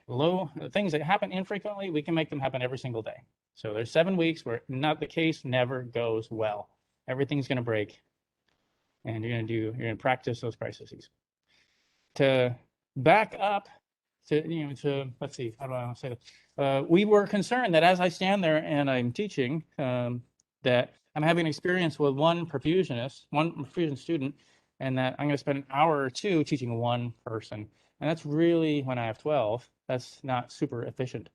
things that happen infrequently, we can make them happen every single day. So there's 7 weeks where the case never goes well. Everything's going to break, and you're going to practice those crises. To back up let's see, how do I want to say this? We were concerned that as I stand there and I'm teaching, that I'm having an experience with one perfusion student, and that I'm going to spend an hour or 2 teaching one person. And that's really, when I have 12, that's not super efficient.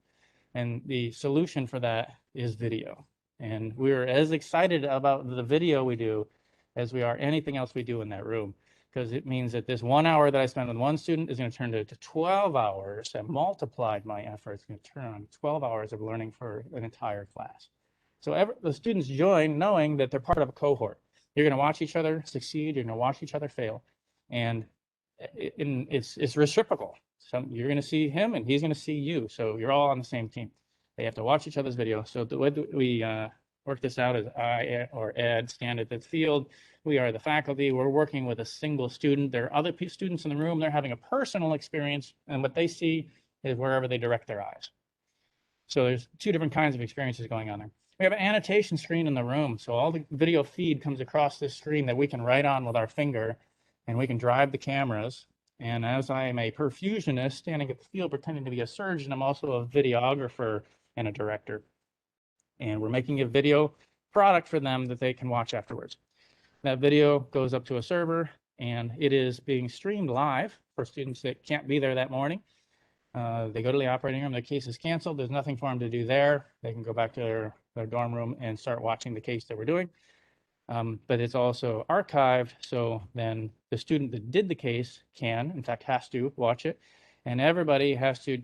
And the solution for that is video. And we're as excited about the video we do as we are anything else we do in that room, because it means that this 1 hour that I spend with one student is going to turn to 12 hours. I've multiplied my efforts. It's going to turn on 12 hours of learning for an entire class. So the students join knowing that they're part of a cohort. You're going to watch each other succeed. You're going to watch each other fail. And it's reciprocal. So you're going to see him and he's going to see you. So you're all on the same team. They have to watch each other's video. So the way that we work this out is I or Ed stand at the field. We are the faculty. We're working with a single student. There are other students in the room. They're having a personal experience, and what they see is wherever they direct their eyes. So there's 2 different kinds of experiences going on there. We have an annotation screen in the room. So all the video feed comes across this screen that we can write on with our finger, and we can drive the cameras. And as I am a perfusionist standing at the field pretending to be a surgeon, I'm also a videographer and a director. And we're making a video product for them that they can watch afterwards. That video goes up to a server, and it is being streamed live for students that can't be there that morning. They go to the operating room, their case is canceled, there's nothing for them to do there. They can go back to their dorm room and start watching the case that we're doing. But it's also archived, so then the student that did the case can, in fact, has to watch it, and everybody has to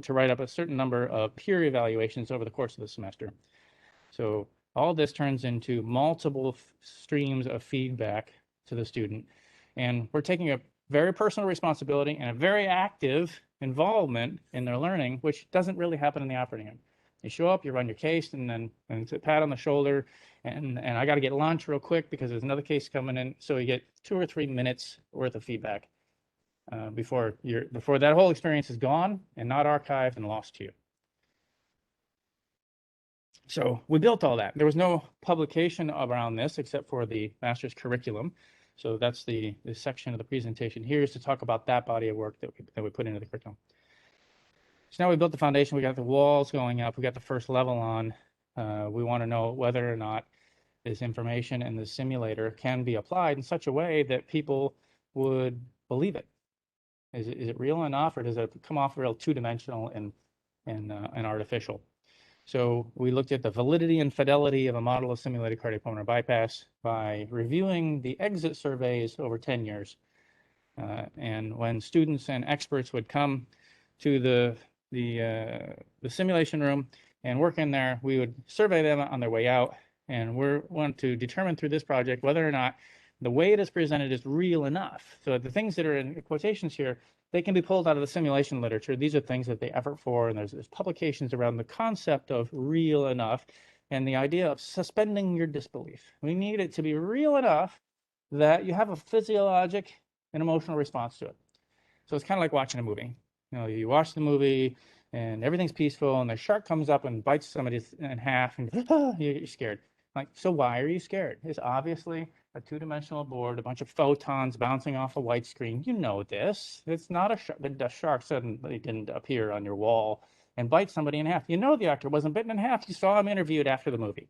write up a certain number of peer evaluations over the course of the semester. So All this turns into multiple streams of feedback to the student. And we're taking a very personal responsibility and a very active involvement in their learning, which doesn't really happen in the operating room. You show up, you run your case, and then it's a pat on the shoulder, and I got to get lunch real quick because there's another case coming in. So you get 2 or 3 minutes worth of feedback before that whole experience is gone and not archived and lost to you. So we built all that. There was no publication around this except for the master's curriculum. So that's the section of the presentation here is to talk about that body of work that we put into the curriculum. So now we built the foundation. We got the walls going up. We got the first level on. We want to know whether or not this information in the simulator can be applied in such a way that people would believe it. Is it real enough, or does it come off real two-dimensional and artificial? So we looked at the validity and fidelity of a model of simulated cardiopulmonary bypass by reviewing the exit surveys over 10 years. And when students and experts would come to the simulation room and work in there, we would survey them on their way out. And we want to determine through this project whether or not the way it is presented is real enough. So the things that are in quotations here, they can be pulled out of the simulation literature. These are things that they effort for, and there's publications around the concept of real enough and the idea of suspending your disbelief. We need it to be real enough that you have a physiologic and emotional response to it. So it's kind of like watching a movie. You know, you watch the movie and everything's peaceful, and the shark comes up and bites somebody in half, and you're scared. Like, so why are you scared? It's obviously a two-dimensional board, a bunch of photons bouncing off a white screen. You know this. It's not a shark. The shark suddenly didn't appear on your wall and bite somebody in half. You know the actor wasn't bitten in half. You saw him interviewed after the movie.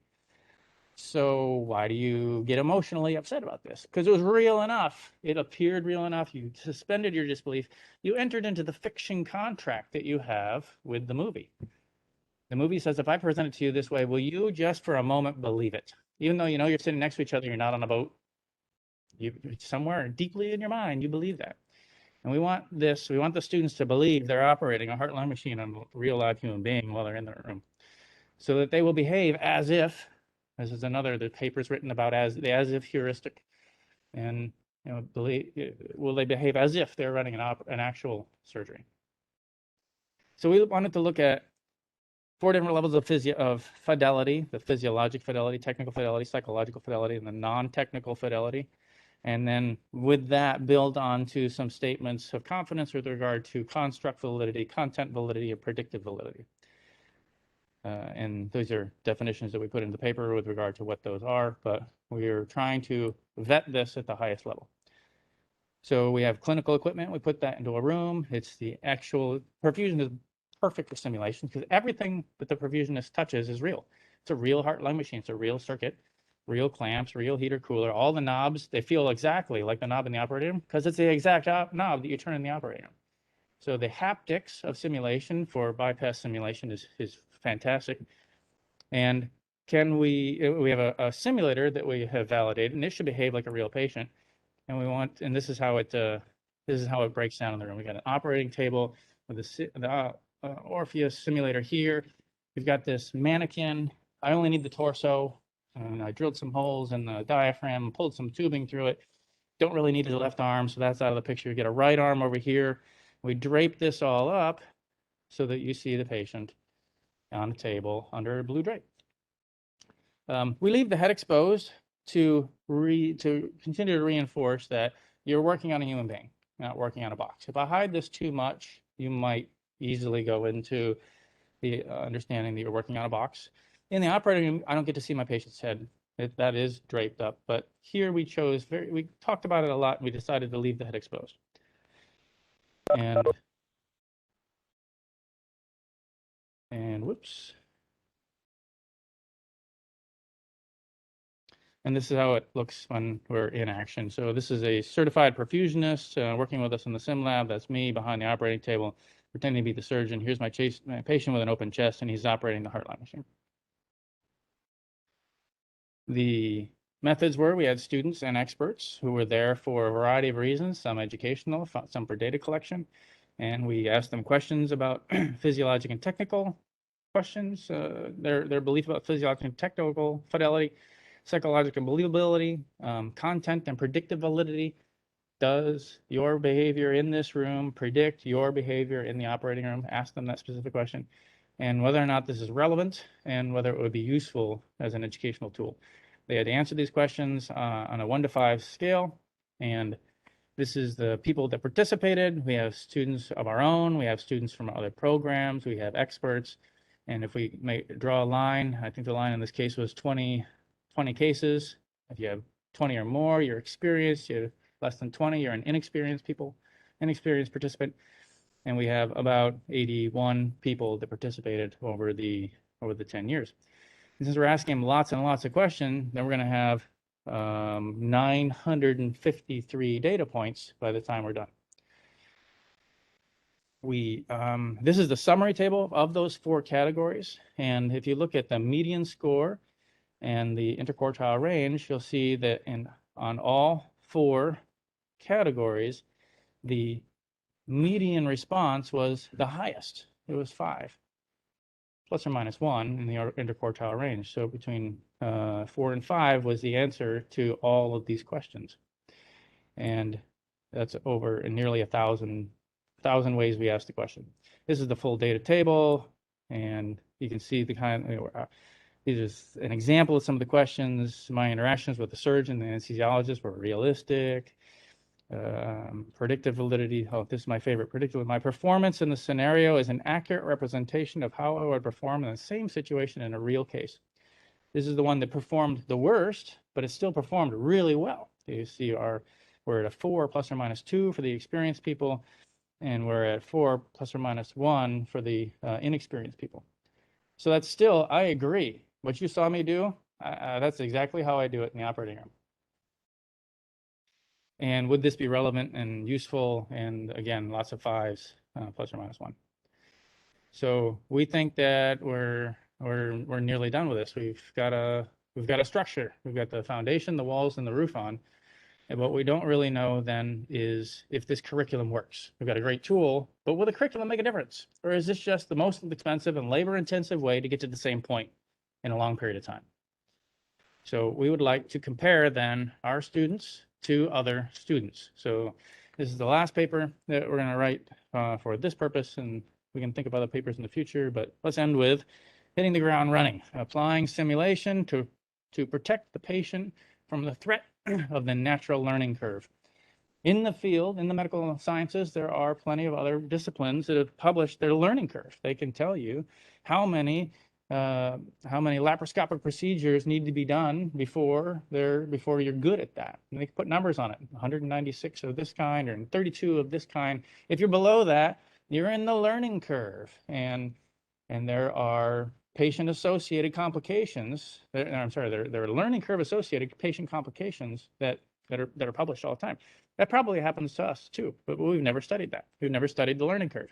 So why do you get emotionally upset about this? Because it was real enough. It appeared real enough. You suspended your disbelief. You entered into the fiction contract that you have with the movie. The movie says, if I present it to you this way, will you just for a moment believe it? Even though you know you're sitting next to each other, you're not on a boat. You somewhere deeply in your mind, you believe that. And we want the students to believe they're operating a heart-lung machine on a real live human being while they're in their room. So that they will behave as if, this is another, the paper's written about the as if heuristic. And will they behave as if they're running an actual surgery? So we wanted to look at 4 different levels of fidelity: the physiologic fidelity, technical fidelity, psychological fidelity, and the non-technical fidelity. And then with that, build onto some statements of confidence with regard to construct validity, content validity, and predictive validity. And those are definitions that we put in the paper with regard to what those are, but we are trying to vet this at the highest level. So we have clinical equipment. We put that into a room. It's the actual perfusion is perfect for simulation because everything that the perfusionist touches is real. It's a real heart-lung machine. It's a real circuit, real clamps, real heater, cooler. All the knobs, they feel exactly like the knob in the operating room because it's the exact knob that you turn in the operating room. So the haptics of simulation for bypass simulation is fantastic. And we have a simulator that we have validated, and it should behave like a real patient. And this is how it breaks down in the room. We got an operating table with the Orpheus simulator here. We've got this mannequin. I only need the torso, and I drilled some holes in the diaphragm, pulled some tubing through it. Don't really need the left arm, so that's out of the picture. We get a right arm over here. We drape this all up so that you see the patient on a table under a blue drape. We leave the head exposed to continue to reinforce that you're working on a human being, not working on a box. If I hide this too much, you might easily go into the understanding that you're working on a box. In the operating room, I don't get to see my patient's head. That is draped up, but here we talked about it a lot, and we decided to leave the head exposed. And whoops. And this is how it looks when we're in action. So this is a certified perfusionist working with us in the sim lab. That's me behind the operating table, pretending to be the surgeon. Here's my patient with an open chest, and he's operating the heart-lung machine. The methods were, we had students and experts who were there for a variety of reasons, some educational, some for data collection. And we asked them questions about physiologic and technical questions, their belief about physiological and technical fidelity, psychological believability, content and predictive validity. Does your behavior in this room predict your behavior in the operating room? Ask them that specific question. And whether or not this is relevant and whether it would be useful as an educational tool. They had to answer these questions on a 1 to 5 scale. And this is the people that participated. We have students of our own. We have students from other programs. We have experts. And if we may draw a line, I think the line in this case was 20 cases. If you have 20 or more, you're experienced. You have less than 20, you're an inexperienced participant. And we have about 81 people that participated over the 10 years. And since we're asking them lots and lots of questions, then we're going to have 953 data points by the time we're done. This is the summary table of those 4 categories. And if you look at the median score and the interquartile range, you'll see that on all 4 categories, the median response was the highest. It was 5, plus or minus 1 in the interquartile range. So between 4 and 5 was the answer to all of these questions. And that's over nearly 1,000 ways we asked the question. This is the full data table, and you can see the this is an example of some of the questions. My interactions with the surgeon and the anesthesiologist were realistic. Predictive validity. Oh, this is my favorite. Predictive. My performance in the scenario is an accurate representation of how I would perform in the same situation in a real case. This is the one that performed the worst, but it still performed really well. You see, we're at a 4 plus or minus 2 for the experienced people, and we're at 4 plus or minus 1 for the inexperienced people. So that's still, I agree. What you saw me do, that's exactly how I do it in the operating room. And would this be relevant and useful? And again, lots of 5s, plus or minus 1. So we think that we're nearly done with this. We've got a structure. We've got the foundation, the walls, and the roof on. And what we don't really know then is if this curriculum works. We've got a great tool, but will the curriculum make a difference? Or is this just the most expensive and labor-intensive way to get to the same point in a long period of time? So we would like to compare then our students to other students. So this is the last paper that we're going to write for this purpose, and we can think of other papers in the future, but let's end with hitting the ground running, applying simulation to protect the patient from the threat of the natural learning curve. In the field, in the medical sciences, there are plenty of other disciplines that have published their learning curve. They can tell you how many laparoscopic procedures need to be done before you're good at that. And they can put numbers on it, 196 of this kind or 32 of this kind. If you're below that, you're in the learning curve. And there are patient-associated complications. I'm sorry, there are learning curve-associated patient complications that are published all the time. That probably happens to us too, but we've never studied that. We've never studied the learning curve.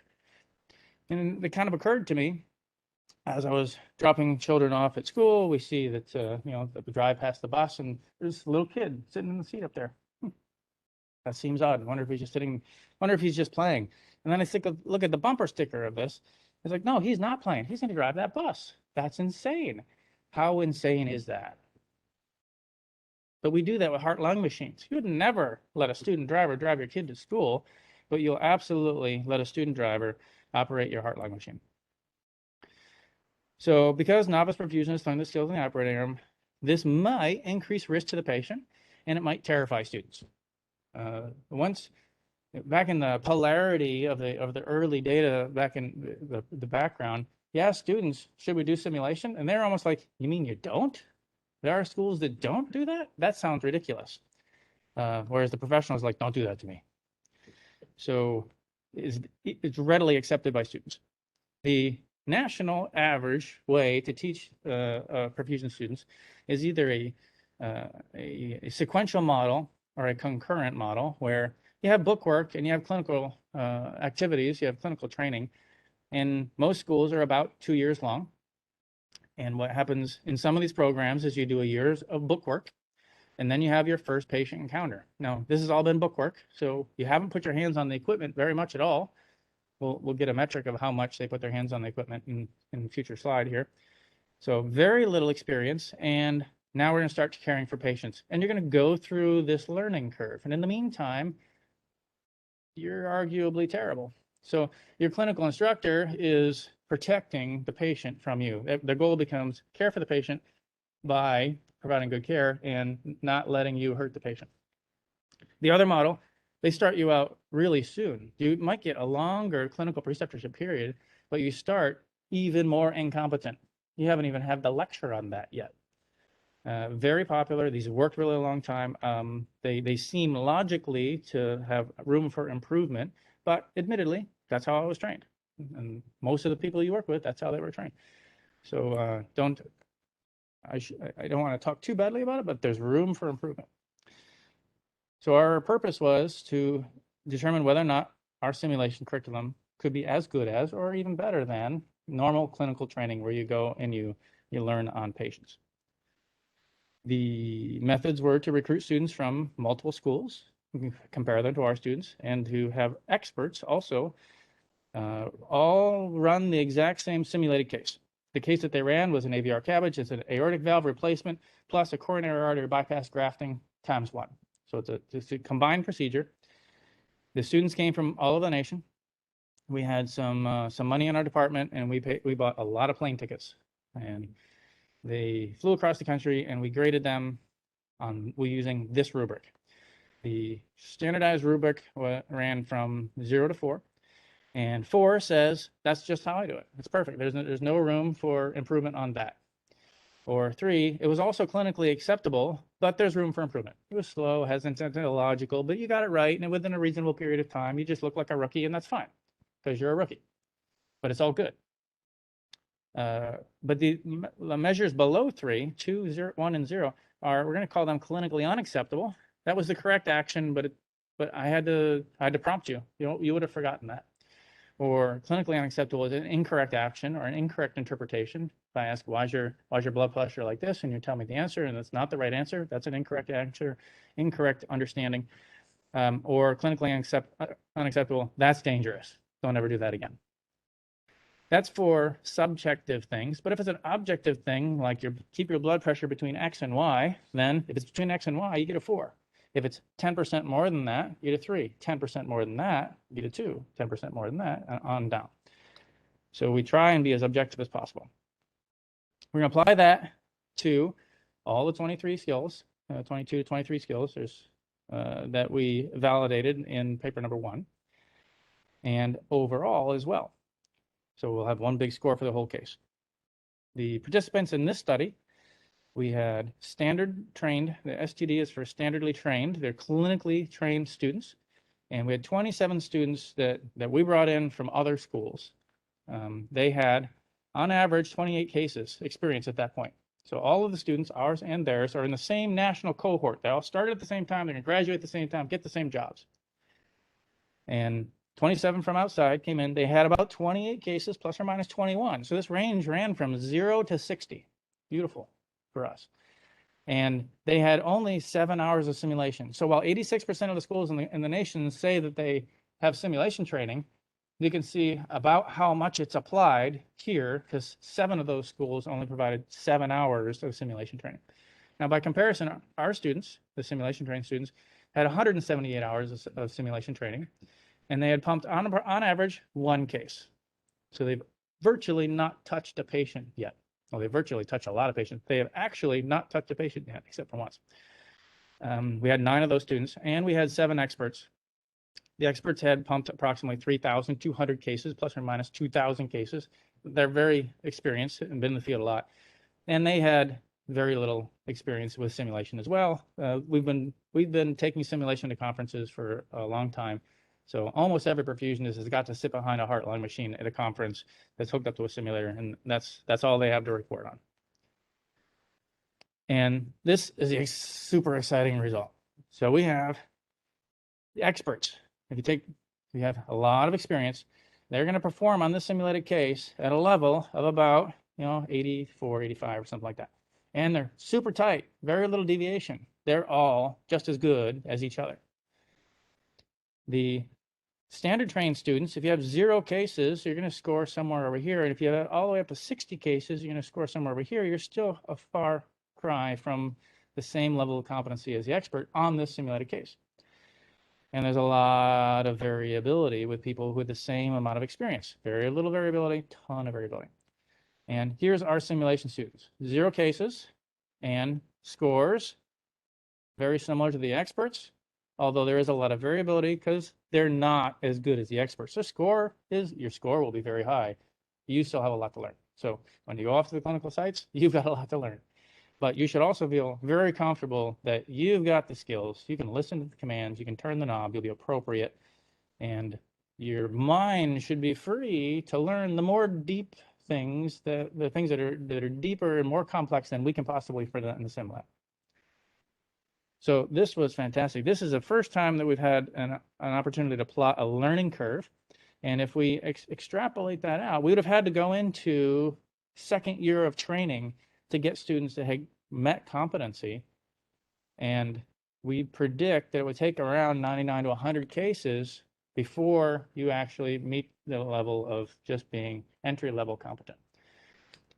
And it kind of occurred to me as I was dropping children off at school. We see that the drive past the bus, and there's a little kid sitting in the seat up there. That seems odd. I wonder if he's just sitting. Wonder if he's just playing. And then I look at the bumper sticker of this. It's like, no, he's not playing. He's going to drive that bus. That's insane. How insane is that? But we do that with heart-lung machines. You would never let a student driver drive your kid to school, but you'll absolutely let a student driver operate your heart-lung machine. So because novice perfusionists learn the skills in the operating room, this might increase risk to the patient, and it might terrify students. Back in the polarity of the early data, back in the background, you ask students, should we do simulation? And they're almost like, you mean you don't? There are schools that don't do that? That sounds ridiculous. Whereas the professionals like, don't do that to me. So it's readily accepted by students. The national average way to teach perfusion students is either a sequential model or a concurrent model, where you have book work and you have clinical activities, you have clinical training, and most schools are about 2 years long. And what happens in some of these programs is you do a year of book work, and then you have your first patient encounter. Now, this has all been book work, so you haven't put your hands on the equipment very much at all. we'll get a metric of how much they put their hands on the equipment in the future slide here. So very little experience, and now we're going to start caring for patients. And you're going to go through this learning curve. And in the meantime, you're arguably terrible. So your clinical instructor is protecting the patient from you. The goal becomes care for the patient by providing good care and not letting you hurt the patient. The other model, they start you out really soon. You might get a longer clinical preceptorship period, but you start even more incompetent. You haven't even had the lecture on that yet. Very popular. These have worked really a long time. They seem logically to have room for improvement, but admittedly, that's how I was trained. And most of the people you work with, that's how they were trained. So I don't want to talk too badly about it, but there's room for improvement. So our purpose was to determine whether or not our simulation curriculum could be as good as or even better than normal clinical training where you go and you learn on patients. The methods were to recruit students from multiple schools, compare them to our students, and to have experts also all run the exact same simulated case. The case that they ran was an AVR CABG. It's an aortic valve replacement plus a coronary artery bypass grafting times 1. So it's a combined procedure. The students came from all over the nation. We had some money in our department, and we bought a lot of plane tickets. And they flew across the country, and we graded them using this rubric. The standardized rubric ran from 0 to 4. And 4 says, that's just how I do it. It's perfect. There's no room for improvement on that. Or 3, it was also clinically acceptable, but there's room for improvement. It was slow, hesitant, illogical, but you got it right, and within a reasonable period of time, you just look like a rookie, and that's fine, because you're a rookie. But it's all good. But the measures below 3, 2, 0, 1, and 0, we're going to call them clinically unacceptable. That was the correct action, but I had to prompt you. You would have forgotten that. Or clinically unacceptable is an incorrect action or an incorrect interpretation. If I ask, why's your blood pressure like this, and you tell me the answer, and it's not the right answer, that's an incorrect answer, incorrect understanding. Or clinically unacceptable, that's dangerous. Don't ever do that again. That's for subjective things. But if it's an objective thing, like keep your blood pressure between X and Y, then if it's between X and Y, you get a 4. If it's 10% more than that, you get a 3. 10% more than that, you get a 2. 10% more than that, and on down. So we try and be as objective as possible. We're going to apply that to all the 23 skills, 22 to 23 skills that we validated in paper number 1, and overall as well. So we'll have one big score for the whole case. The participants in this study, we had standard trained. The STD is for standardly trained. They're clinically trained students. And we had 27 students that we brought in from other schools. They had, on average, 28 cases experience at that point. So all of the students, ours and theirs, are in the same national cohort. They all started at the same time. They're going to graduate at the same time, get the same jobs. And 27 from outside came in. They had about 28 cases, plus or minus 21. So this range ran from 0 to 60. Beautiful for us. And they had only 7 hours of simulation. So while 86% of the schools in the nation say that they have simulation training, you can see about how much it's applied here, because 7 of those schools only provided 7 hours of simulation training. Now, by comparison, our students, the simulation trained students, had 178 hours of simulation training, and they had pumped on average 1 case. So they've virtually not touched a patient yet. Well, they virtually touch a lot of patients. They have actually not touched a patient yet, except for once. We had 9 of those students, and we had 7 experts. The experts had pumped approximately 3,200 cases, plus or minus 2,000 cases. They're very experienced and been in the field a lot. And they had very little experience with simulation as well. We've been taking simulation to conferences for a long time. So almost every perfusionist has got to sit behind a heart-lung machine at a conference that's hooked up to a simulator, and that's all they have to report on. And this is a super exciting result. So we have the experts. If you have a lot of experience, they're going to perform on this simulated case at a level of about 84, 85 or something like that. And they're super tight, very little deviation. They're all just as good as each other. The Standard trained students, if you have 0 cases, you're going to score somewhere over here. And if you have all the way up to 60 cases, you're going to score somewhere over here. You're still a far cry from the same level of competency as the expert on this simulated case. And there's a lot of variability with people with the same amount of experience. Very little variability, ton of variability. And here's our simulation students. 0 cases and scores very similar to the experts, although there is a lot of variability because they're not as good as the experts. So your score will be very high. You still have a lot to learn. So when you go off to the clinical sites, you've got a lot to learn. But you should also feel very comfortable that you've got the skills. You can listen to the commands, you can turn the knob, you'll be appropriate, and your mind should be free to learn the more deep things, the things that are deeper and more complex than we can possibly present in the sim lab. So this was fantastic. This is the first time that we've had an opportunity to plot a learning curve. And if we extrapolate that out, we would have had to go into second year of training to get students to have met competency. And we predict that it would take around 99 to 100 cases before you actually meet the level of just being entry-level competent.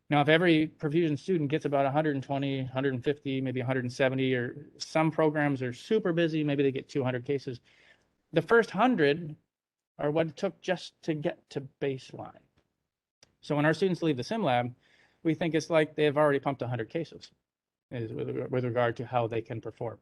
Now, if every perfusion student gets about 120, 150, maybe 170, or some programs are super busy, maybe they get 200 cases, the first 100 are what it took just to get to baseline. So when our students leave the sim lab, we think it's like they've already pumped 100 cases with regard to how they can perform.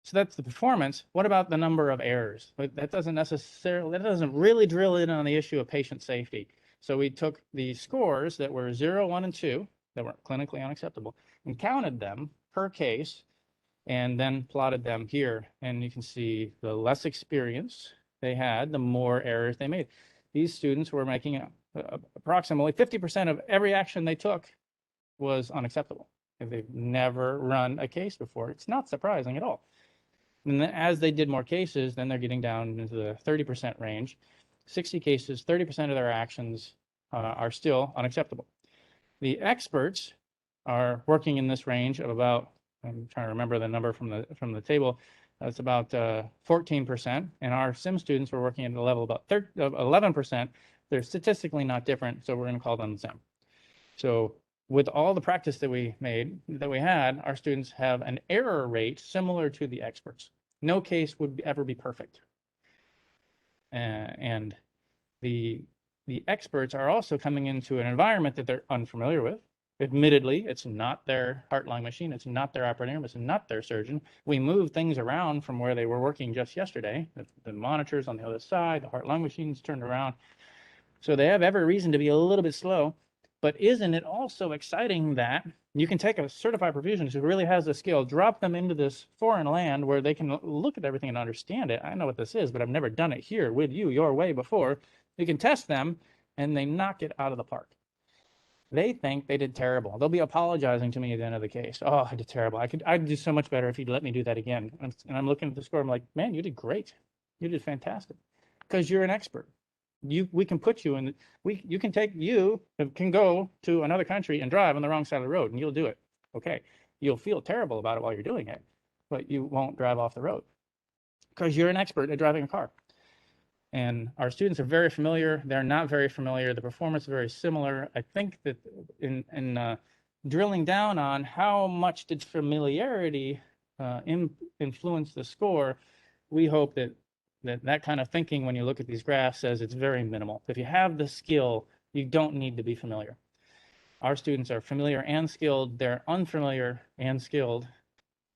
So that's the performance. What about the number of errors? That doesn't really drill in on the issue of patient safety. So we took the scores that were 0, 1, and 2 that were clinically unacceptable and counted them per case and then plotted them here. And you can see the less experience they had, the more errors they made. These students were making approximately 50% of every action they took was unacceptable. If they've never run a case before, it's not surprising at all. And then as they did more cases, then they're getting down into the 30% range. 60 cases, 30% of their actions are still unacceptable. The experts are working in this range of about, I'm trying to remember the number from the table, it's about 14%, and our sim students were working at a level about 11%. They're statistically not different, so we're going to call them the same. So with all the practice that we had, our students have an error rate similar to the experts. No case would ever be perfect. And the experts are also coming into an environment that they're unfamiliar with. Admittedly, it's not their heart-lung machine, it's not their operating room, it's not their surgeon. We moved things around from where they were working just yesterday. The monitors on the other side, the heart-lung machines turned around. So they have every reason to be a little bit slow. But isn't it also exciting that you can take a certified perfusionist who really has the skill, drop them into this foreign land where they can look at everything and understand it. I know what this is, but I've never done it here with you, your way before. You can test them, and they knock it out of the park. They think they did terrible. They'll be apologizing to me at the end of the case. Oh, I did terrible. I'd do so much better if you'd let me do that again. And I'm looking at the score. I'm like, man, you did great. You did fantastic because you're an expert. We can put you in, you can go to another country and drive on the wrong side of the road and you'll do it. Okay. You'll feel terrible about it while you're doing it, but you won't drive off the road because you're an expert at driving a car. And our students are very familiar. They're not very familiar. The performance is very similar. I think that in drilling down on how much did familiarity influence the score, we hope that kind of thinking when you look at these graphs says it's very minimal. If you have the skill, you don't need to be familiar. Our students are familiar and skilled. They're unfamiliar and skilled,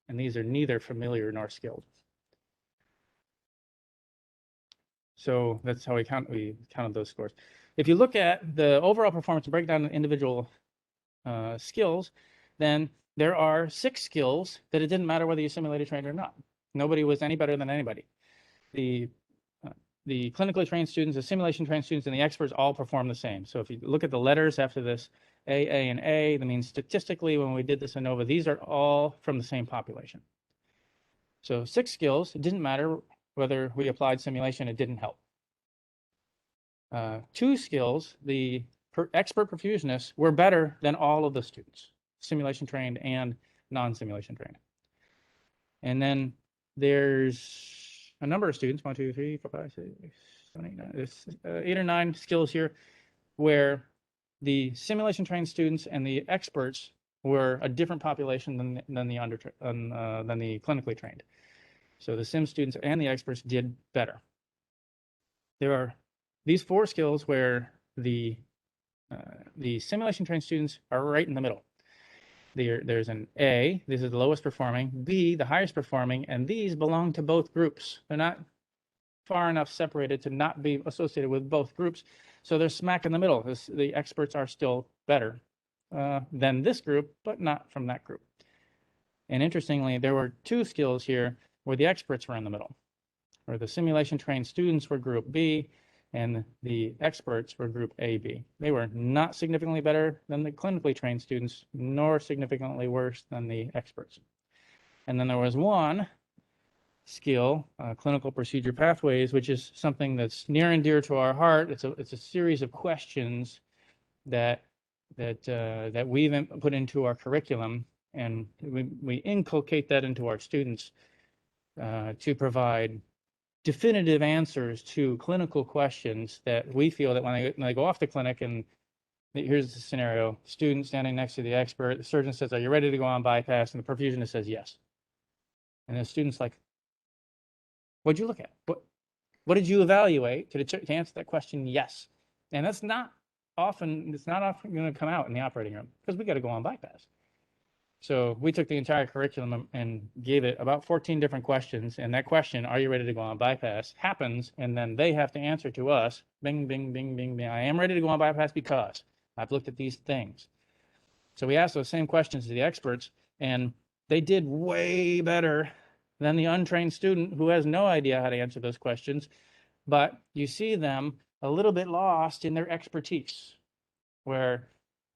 and these are neither familiar nor skilled. So that's how we counted those scores. If you look at the overall performance and break down the individual skills, then there are 6 skills that it didn't matter whether you simulated trained or not. Nobody was any better than anybody. The clinically trained students, the simulation trained students, and the experts all perform the same. So if you look at the letters after this, A, and A, that means statistically when we did this ANOVA, these are all from the same population. So 6 skills, it didn't matter whether we applied simulation, it didn't help. 2 skills, the expert perfusionists were better than all of the students, simulation trained and non-simulation trained. And then there's a number of students, 1, 2, 3, 4, 5, 6, 7, 8, 9, there's 8 or 9 skills here where the simulation trained students and the experts were a different population than the clinically trained. So the sim students and the experts did better. There are these 4 skills where the simulation trained students are right in the middle. There's an A, this is the lowest performing, B, the highest performing, and these belong to both groups. They're not far enough separated to not be associated with both groups. So they're smack in the middle. The experts are still better than this group, but not from that group. And interestingly, there were 2 skills here where the experts were in the middle, where the simulation trained students were group B and the experts were group AB. They were not significantly better than the clinically trained students, nor significantly worse than the experts. And then there was 1 skill, clinical procedure pathways, which is something that's near and dear to our heart. It's a series of questions that we've put into our curriculum, and we inculcate that into our students to provide definitive answers to clinical questions that we feel that when they go off the clinic, and here's the scenario: student standing next to the expert, the surgeon says, "Are you ready to go on bypass?" And the perfusionist says yes. And the student's like, "What'd you look at? What did you evaluate to answer that question?" Yes. And it's not often going to come out in the operating room because we got to go on bypass. So we took the entire curriculum and gave it about 14 different questions. And that question, "Are you ready to go on bypass?" happens. And then they have to answer to us, bing, bing, bing, bing, bing. "I am ready to go on bypass because I've looked at these things." So we asked those same questions to the experts, and they did way better than the untrained student who has no idea how to answer those questions. But you see them a little bit lost in their expertise, where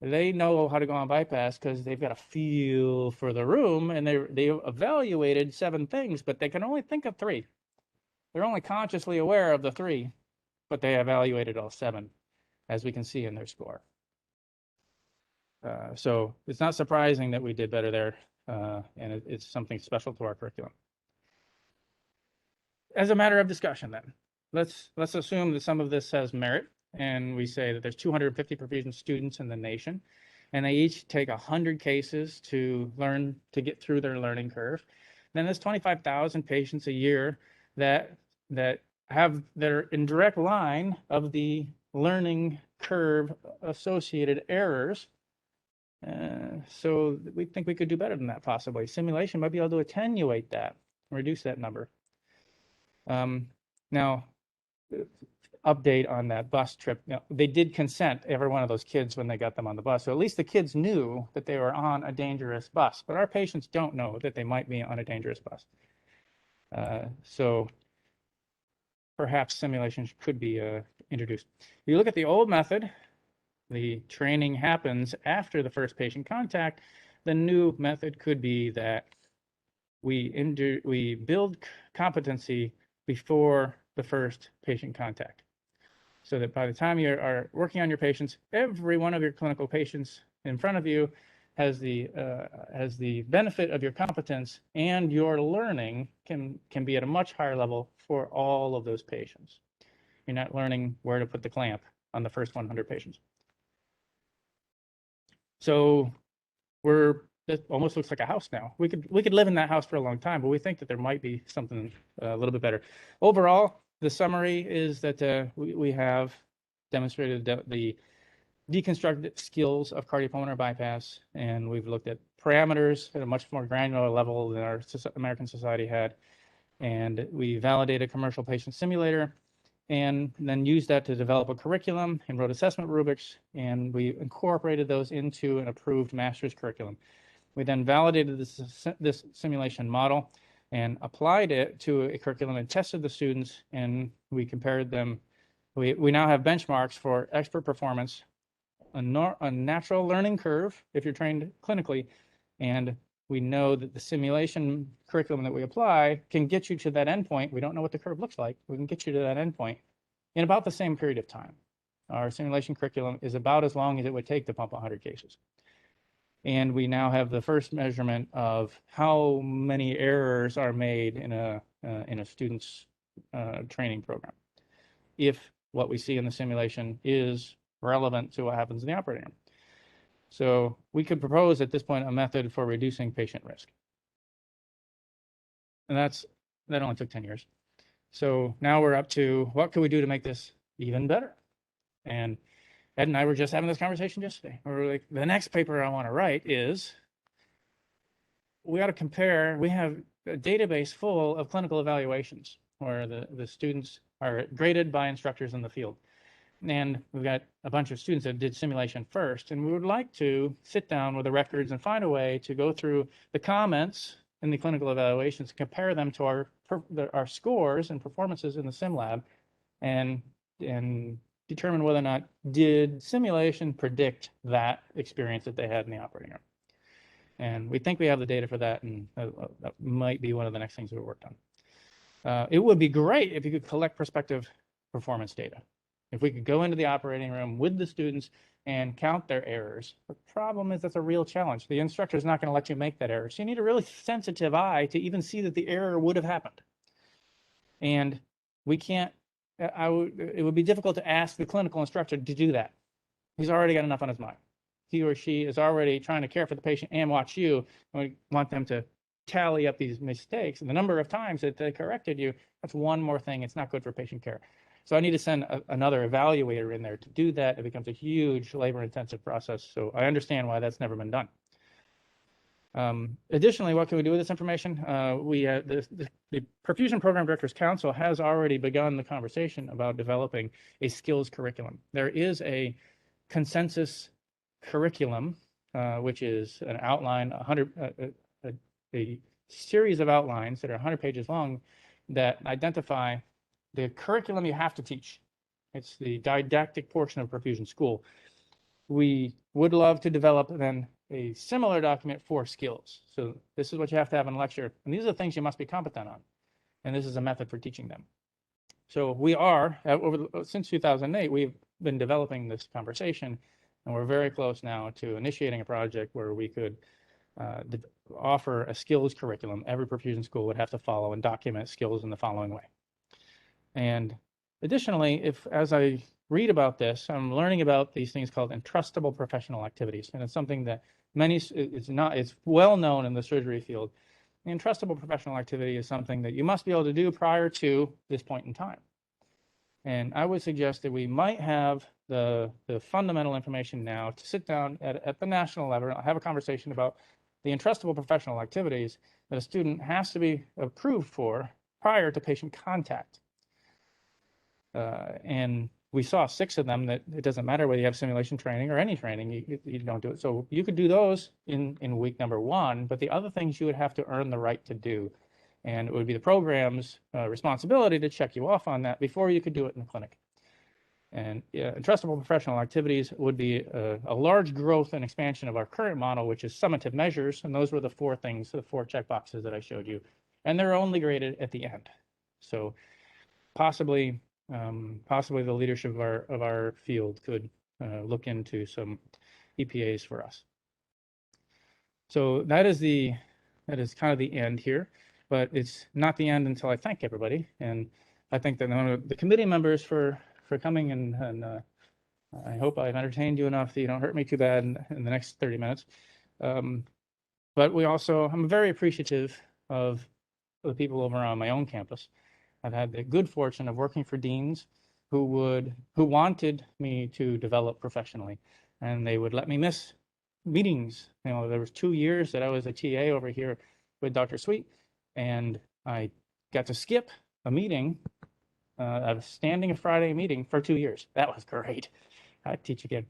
they know how to go on bypass because they've got a feel for the room, and they evaluated 7 things, but they can only think of 3. They're only consciously aware of the 3, but they evaluated all 7, as we can see in their score. So it's not surprising that we did better there, and it's something special to our curriculum. As a matter of discussion, then, let's assume that some of this has merit, and we say that there's 250 perfusion students in the nation, and they each take 100 cases to learn to get through their learning curve. Then there's 25,000 patients a year that are in direct line of the learning curve associated errors. So we think we could do better than that, possibly. Simulation might be able to attenuate that, reduce that number. Now, update on that bus trip. Now, they did consent, every one of those kids, when they got them on the bus. So at least the kids knew that they were on a dangerous bus. But our patients don't know that they might be on a dangerous bus. So perhaps simulation could be introduced. If you look at the old method, the training happens after the first patient contact. The new method could be that we build competency before the first patient contact, so that by the time you are working on your patients, every one of your clinical patients in front of you has the benefit of your competence, and your learning can be at a much higher level for all of those patients. You're not learning where to put the clamp on the first 100 patients. So it almost looks like a house now. We could live in that house for a long time, but we think that there might be something a little bit better. Overall, the summary is that we have demonstrated the deconstructed skills of cardiopulmonary bypass, and we've looked at parameters at a much more granular level than our American Society had, and we validated a commercial patient simulator, and then used that to develop a curriculum and wrote assessment rubrics, and we incorporated those into an approved master's curriculum. We then validated this simulation model and applied it to a curriculum and tested the students, and we compared them. We now have benchmarks for expert performance, a natural learning curve if you're trained clinically, and we know that the simulation curriculum that we apply can get you to that endpoint. We don't know what the curve looks like. We can get you to that endpoint in about the same period of time. Our simulation curriculum is about as long as it would take to pump 100 cases. And we now have the first measurement of how many errors are made in a student's training program if what we see in the simulation is relevant to what happens in the operating room. So we could propose at this point a method for reducing patient risk. And that only took 10 years. So now we're up to what can we do to make this even better? And Ed and I were just having this conversation yesterday. We're like, the next paper I want to write is we ought to compare, we have a database full of clinical evaluations where the students are graded by instructors in the field. And we've got a bunch of students that did simulation first, and we would like to sit down with the records and find a way to go through the comments in the clinical evaluations, compare them to our scores and performances in the sim lab, and determine whether or not did simulation predict that experience that they had in the operating room. And we think we have the data for that, and that might be one of the next things we worked on. It would be great if you could collect prospective performance data. If we could go into the operating room with the students and count their errors. The problem is that's a real challenge. The instructor is not going to let you make that error. So you need a really sensitive eye to even see that the error would have happened. And we can't, it would be difficult to ask the clinical instructor to do that. He's already got enough on his mind. He or she is already trying to care for the patient and watch you. And we want them to tally up these mistakes. And the number of times that they corrected you, that's one more thing. It's not good for patient care. So I need to send another evaluator in there to do that. It becomes a huge labor-intensive process. So I understand why that's never been done. Additionally, what can we do with this information? The Perfusion Program Directors Council has already begun the conversation about developing a skills curriculum. There is a consensus curriculum, which is an outline, a series of outlines that are 100 pages long that identify the curriculum you have to teach. It's the didactic portion of perfusion school. We would love to develop then a similar document for skills. So this is what you have to have in a lecture. And these are the things you must be competent on. And this is a method for teaching them. So we are, since 2008, we've been developing this conversation. And we're very close now to initiating a project where we could offer a skills curriculum. Every perfusion school would have to follow and document skills in the following way. And additionally, as I read about this, I'm learning about these things called entrustable professional activities. And it's something that it's well known in the surgery field. The entrustable professional activity is something that you must be able to do prior to this point in time. And I would suggest that we might have the fundamental information now to sit down at the national level and have a conversation about the entrustable professional activities that a student has to be approved for prior to patient contact. And we saw 6 of them that it doesn't matter whether you have simulation training or any training, you don't do it. So you could do those in week number 1, but the other things you would have to earn the right to do. And it would be the program's responsibility to check you off on that before you could do it in the clinic. And entrustable professional activities would be a large growth and expansion of our current model, which is summative measures. And those were the 4 things, the 4 checkboxes that I showed you. And they're only graded at the end. So possibly the leadership of our field could look into some EPAs for us. So that is kind of the end here, but it's not the end until I thank everybody. And I thank the committee members for coming, and I hope I've entertained you enough that you don't hurt me too bad in the next 30 minutes. But I'm very appreciative of the people over on my own campus. I've had the good fortune of working for deans who wanted me to develop professionally, and they would let me miss meetings. There was 2 years that I was a TA over here with Dr. Sweet, and I got to skip a meeting, a standing Friday meeting for 2 years. That was great. I'd teach again.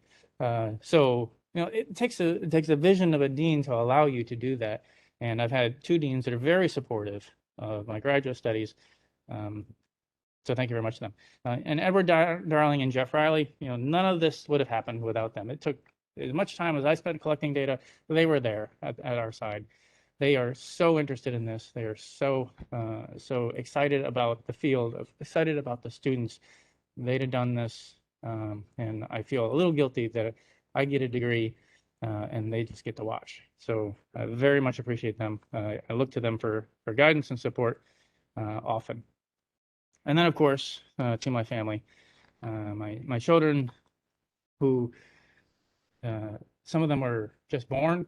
So it takes a vision of a dean to allow you to do that. And I've had 2 deans that are very supportive of my graduate studies. So thank you very much to them. And Edward Darling and Jeff Riley, none of this would have happened without them. It took as much time as I spent collecting data. They were there at our side. They are so interested in this. They are so excited about the field, excited about the students. They'd have done this, and I feel a little guilty that I get a degree and they just get to watch. So I very much appreciate them. I look to them for guidance and support often. And then, of course, to my family, my children, who some of them were just born.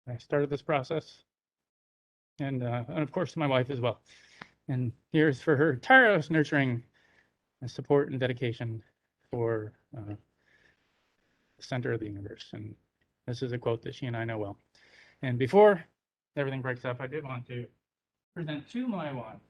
I started this process, and of course, to my wife as well. And here's for her tireless nurturing, and support, and dedication for the center of the universe. And this is a quote that she and I know well. And before everything breaks up, I did want to present to my wife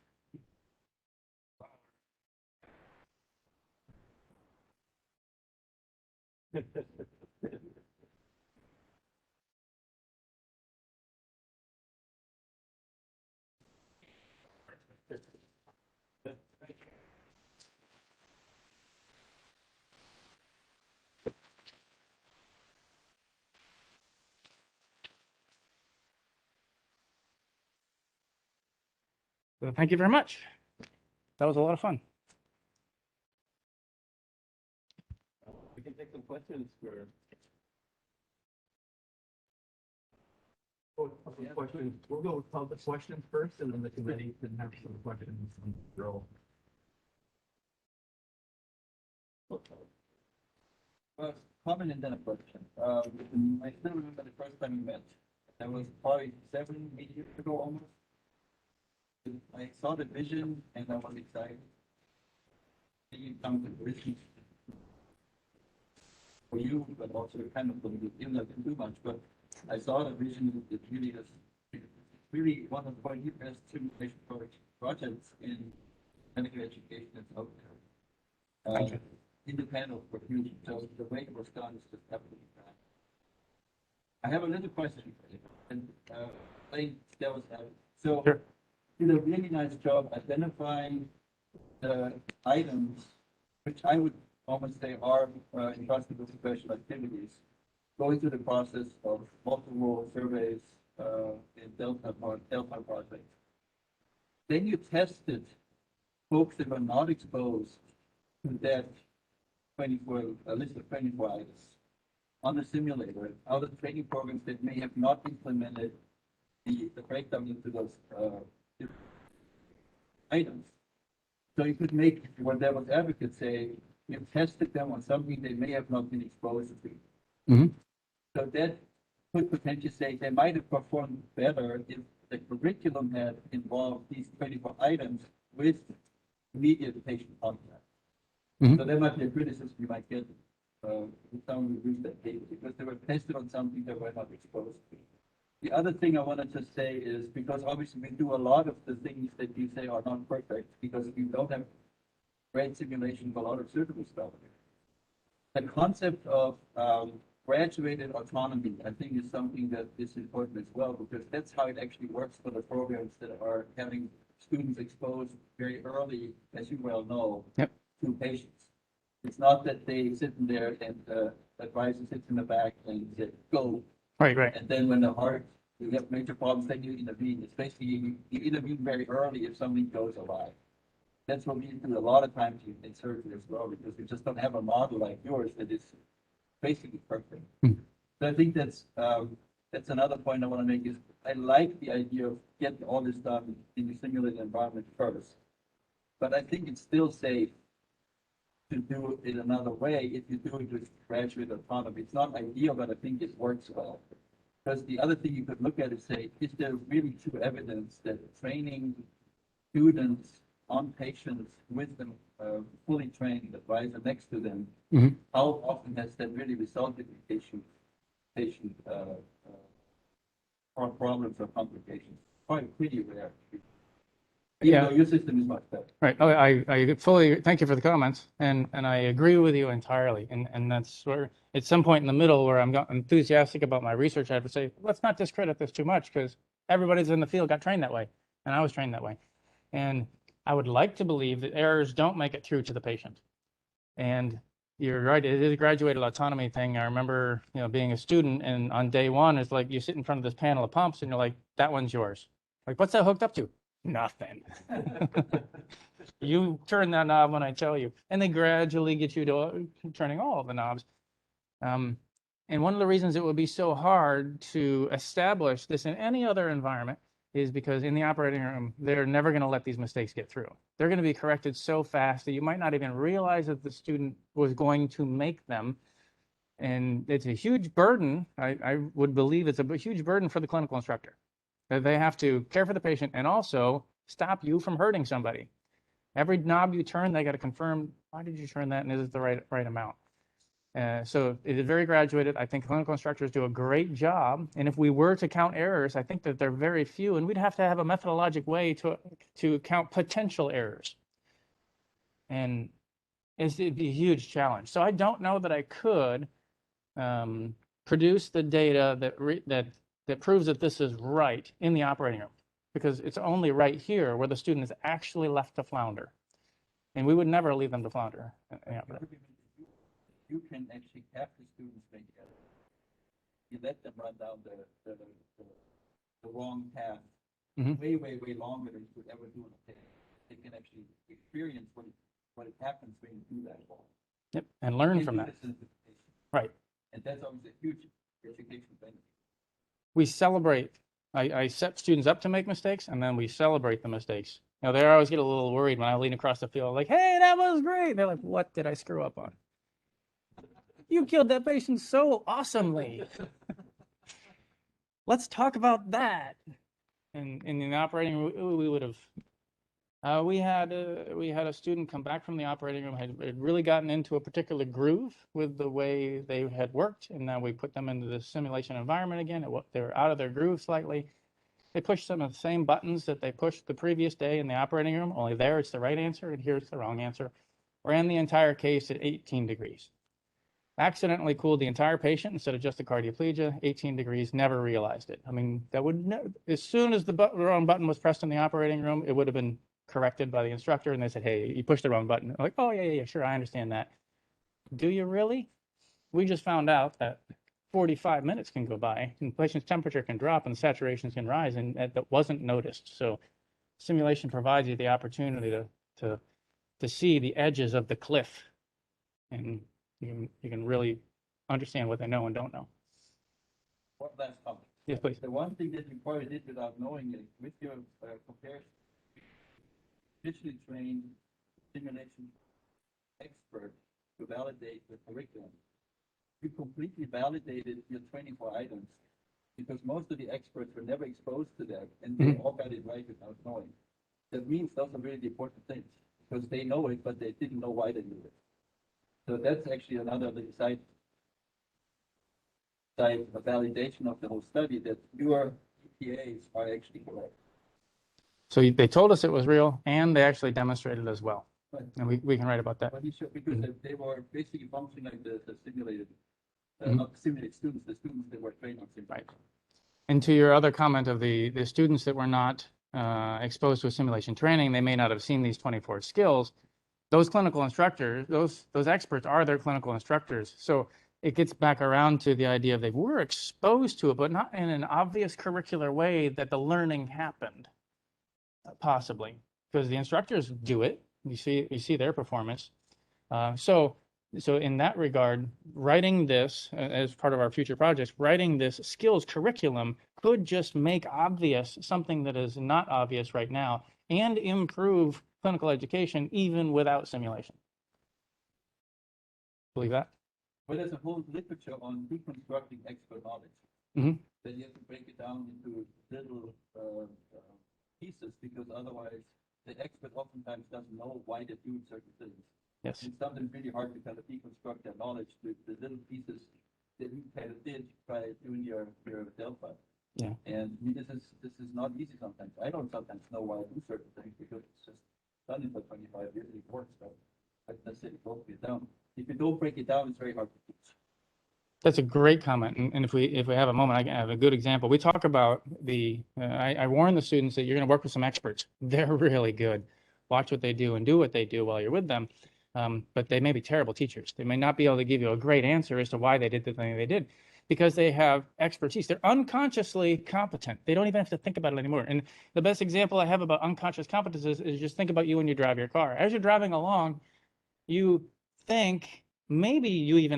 So thank you very much. That was a lot of fun. We can take some questions for. Questions. We'll go with public questions first, and then the committee can have some questions from the roll. Comment and then a question. I still remember the first time we met. That was probably 7-8 years ago almost. I saw the vision and I was excited. You come to fruition for you, but also kind of for me. Even though I didn't do much, but I saw the vision. It really is really one of the best simulation projects in medical education that's out there. Independent of perfusion. So the way it was done is just absolutely fine. I have a little question for you, and playing devil's advocate. So Sure. you did a really nice job identifying the items, which I would almost say are entrusted with special activities, going through the process of multiple surveys in Delta projects. Then you tested folks that were not exposed to that 24, a list of 24 items on the simulator, other training programs that may have not implemented the breakdown into those different items. So you could make what devil's advocate say, you've tested them on something they may have not been exposed to. Mhm. So that could potentially say they might have performed better if the curriculum had involved these 24 items with immediate patient contact. Mhm. So there might be a criticism you might get if someone reviews that data because they were tested on something they were not exposed to. The other thing I wanted to say is because obviously we do a lot of the things that you say are not perfect because we don't have great simulation for a lot of surgical stuff. The concept of graduated autonomy, I think, is something that is important as well because that's how it actually works for the programs that are having students exposed very early, as you well know, Yep. to patients. It's not that they sit in there and the advisor sits in the back and says, go. Right, right. And then when you have major problems, then you intervene. It's basically, you intervene very early if something goes awry. That's what we do a lot of times in surgery as well, because we just don't have a model like yours that is basically perfect. Hmm. So I think that's another point I want to make is I like the idea of getting all this done in the simulated environment first. But I think it's still safe to do it another way if you do it with graduate autonomy. It's not ideal, but I think it works well. Because the other thing you could look at is say, is there really true evidence that training students on patients with them fully trained advisor next to them, Mhm. how often has that really resulted in patient problems or complications? Probably pretty rare. Even Yeah. though your system is much better. Right. Oh, I fully thank you for the comments, and I agree with you entirely. And that's where at some point in the middle where I'm enthusiastic about my research, I have to say, let's not discredit this too much because everybody's in the field got trained that way, and I was trained that way. And I would like to believe that errors don't make it through to the patient. And you're right, it is a graduated autonomy thing. I remember, being a student, and on day one, it's like you sit in front of this panel of pumps, and you're like, that one's yours. Like, what's that hooked up to? Nothing. You turn that knob when I tell you, and they gradually get you to turning all of the knobs. And one of the reasons it would be so hard to establish this in any other environment is because in the operating room, they're never going to let these mistakes get through. They're going to be corrected so fast that you might not even realize that the student was going to make them. And it's a huge burden. I would believe it's a huge burden for the clinical instructor, that they have to care for the patient and also stop you from hurting somebody. Every knob you turn, they got to confirm, why did you turn that, and is it the right amount? So it is very graduated. I think clinical instructors do a great job. And if we were to count errors, I think that they're very few, and we'd have to have a methodologic way to count potential errors. And it'd be a huge challenge. So I don't know that I could produce the data that proves that this is right in the operating room, because it's only right here where the student is actually left to flounder. And we would never leave them to flounder. Yeah, You can actually have the students make errors. You let them run down the wrong path way longer than you could ever do in a test. They can actually experience what happens when you do that. Yep, and learn from that. Right. And that's always a huge education benefit. We celebrate. I set students up to make mistakes, and then we celebrate the mistakes. Now, they always get a little worried when I lean across the field, like, hey, that was great. They're like, what did I screw up on? You killed that patient so awesomely. Let's talk about that. And in the operating room, we would have, we had a student come back from the operating room, had really gotten into a particular groove with the way they had worked. And now we put them into the simulation environment again. They were out of their groove slightly. They pushed some of the same buttons that they pushed the previous day in the operating room, only there it's the right answer and here it's the wrong answer. Ran the entire case at 18 degrees. Accidentally cooled the entire patient instead of just the cardioplegia, 18 degrees, never realized it. I mean, that would as soon as the wrong button was pressed in the operating room, it would have been corrected by the instructor, and they said, hey, you pushed the wrong button. I'm like, oh, yeah, sure, I understand that. Do you really? We just found out that 45 minutes can go by, and the patient's temperature can drop, and the saturations can rise, and that wasn't noticed. So simulation provides you the opportunity to see the edges of the cliff, and you can really understand what they know and don't know. One last comment. Yes, please. The one thing that you probably did without knowing it, with your comparison, digitally trained simulation expert to validate the curriculum. You completely validated your 24 items because most of the experts were never exposed to that, and they all got it right without knowing. That means those are really the important things, because they know it, but they didn't know why they knew it. So that's actually another side validation of the whole study, that your EPAs are actually correct. So they told us it was real, and they actually demonstrated as well. Right. And we can write about that. But because they were basically functioning like the simulated, not the simulated students, the students that were trained on simulation. Right. And to your other comment of the students that were not exposed to a simulation training, they may not have seen these 24 skills. Those clinical instructors, those experts are their clinical instructors. So it gets back around to the idea of they were exposed to it, but not in an obvious curricular way that the learning happened, possibly, because the instructors do it. You see their performance. So in that regard, writing this as part of our future projects, writing this skills curriculum could just make obvious something that is not obvious right now and improve clinical education even without simulation. Believe that? Well, there's a whole literature on deconstructing expert knowledge. Mm-hmm. That you have to break it down into little pieces, because otherwise the expert oftentimes doesn't know why they're doing certain things. Yes. It's sometimes really hard to kind of deconstruct their knowledge with the little pieces that you kind of did by doing your Delphi. Yeah. And this is not easy sometimes. I don't sometimes know why I do certain things because it's just done it for 25 years. It works, but that's it. Broke it down. If you don't break it down, it's very hard to teach. That's a great comment, and if we have a moment, I can have a good example. We talk about I warn the students that you're going to work with some experts. They're really good. Watch what they do and do what they do while you're with them. But they may be terrible teachers. They may not be able to give you a great answer as to why they did the thing they did, because they have expertise. They're unconsciously competent. They don't even have to think about it anymore. And the best example I have about unconscious competence is just think about you when you drive your car. As you're driving along, you think, maybe you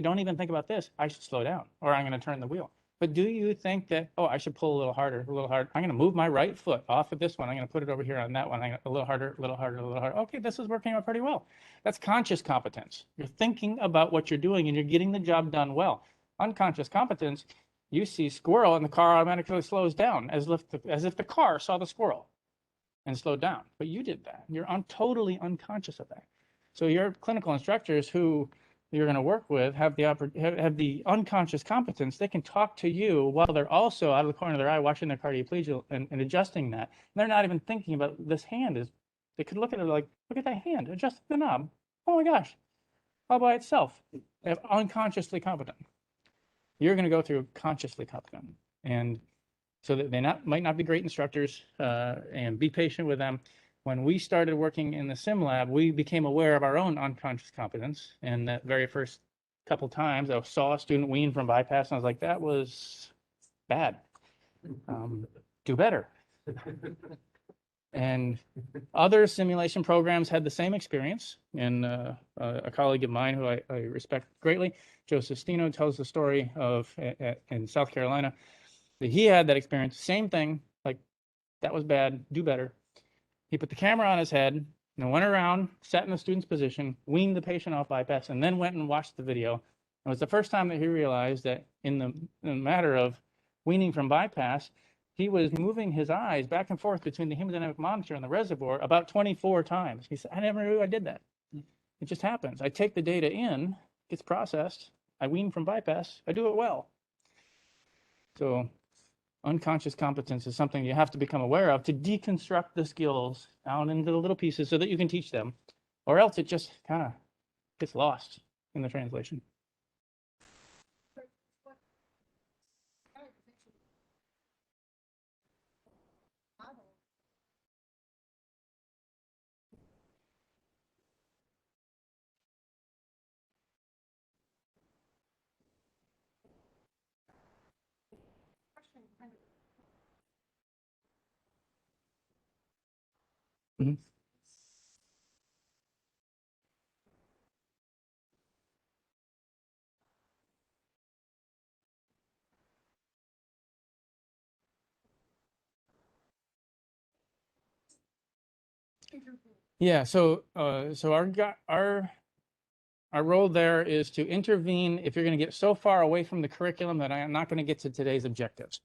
don't even think about this, I should slow down, or I'm going to turn the wheel. But do you think that, oh, I should pull a little harder, a little harder. I'm going to move my right foot off of this one. I'm going to put it over here on that one. A little harder, a little harder, a little harder. Okay, this is working out pretty well. That's conscious competence. You're thinking about what you're doing and you're getting the job done well. Unconscious competence, you see squirrel and the car automatically slows down as if the car saw the squirrel and slowed down. But you did that. You're totally unconscious of that. So your clinical instructors who you're going to work with have the unconscious competence. They can talk to you while they're also out of the corner of their eye watching their cardioplegia and adjusting that. And they're not even thinking about this hand is. They could look at it like, look at that hand, adjust the knob. Oh my gosh, all by itself. They're unconsciously competent. You're going to go through consciously competent, and so that they might not be great instructors, and be patient with them. When we started working in the sim lab, we became aware of our own unconscious competence. And that very first couple times I saw a student wean from bypass and I was like, that was bad. Do better. And other simulation programs had the same experience. And a colleague of mine who I respect greatly, Joe Sestino, tells the story of in South Carolina that he had that experience. Same thing, like that was bad, do better. He put the camera on his head and went around, sat in the student's position, weaned the patient off bypass, and then went and watched the video. It was the first time that he realized that in the matter of weaning from bypass, he was moving his eyes back and forth between the hemodynamic monitor and the reservoir about 24 times. He said, I never knew I did that. It just happens. I take the data in, gets processed, I wean from bypass, I do it well. So unconscious competence is something you have to become aware of to deconstruct the skills out into the little pieces so that you can teach them, or else it just kind of gets lost in the translation. Mhm. Yeah, so our role there is to intervene if you're going to get so far away from the curriculum that I am not going to get to today's objectives.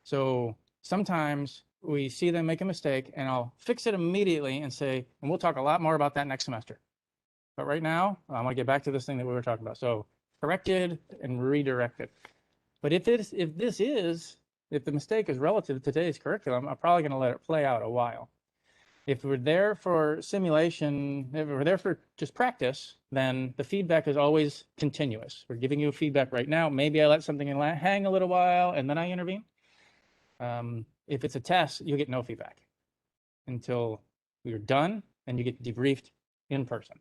So sometimes we see them make a mistake and I'll fix it immediately and say, and we'll talk a lot more about that next semester. But right now, I want to get back to this thing that we were talking about. So corrected and redirected. But if the mistake is relative to today's curriculum, I'm probably going to let it play out a while. If we're there for simulation, if we're there for just practice, then the feedback is always continuous. We're giving you feedback right now. Maybe I let something hang a little while and then I intervene. If it's a test, you'll get no feedback until you're done and you get debriefed in person.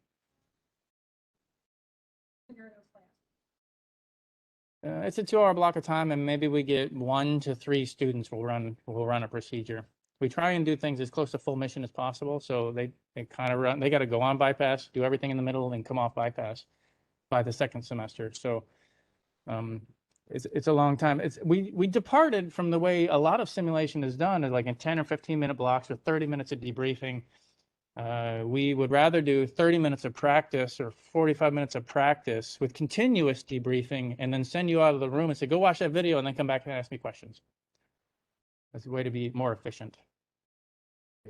It's a 2-hour block of time, and maybe we get 1 to 3 students will run a procedure. We try and do things as close to full mission as possible, so they kind of run. They got to go on bypass, do everything in the middle, and come off bypass by the second semester. So it's a long time. We departed from the way a lot of simulation is done, is like in 10 or 15-minute blocks with 30 minutes of debriefing. We would rather do 30 minutes of practice or 45 minutes of practice with continuous debriefing and then send you out of the room and say, go watch that video and then come back and ask me questions. That's a way to be more efficient.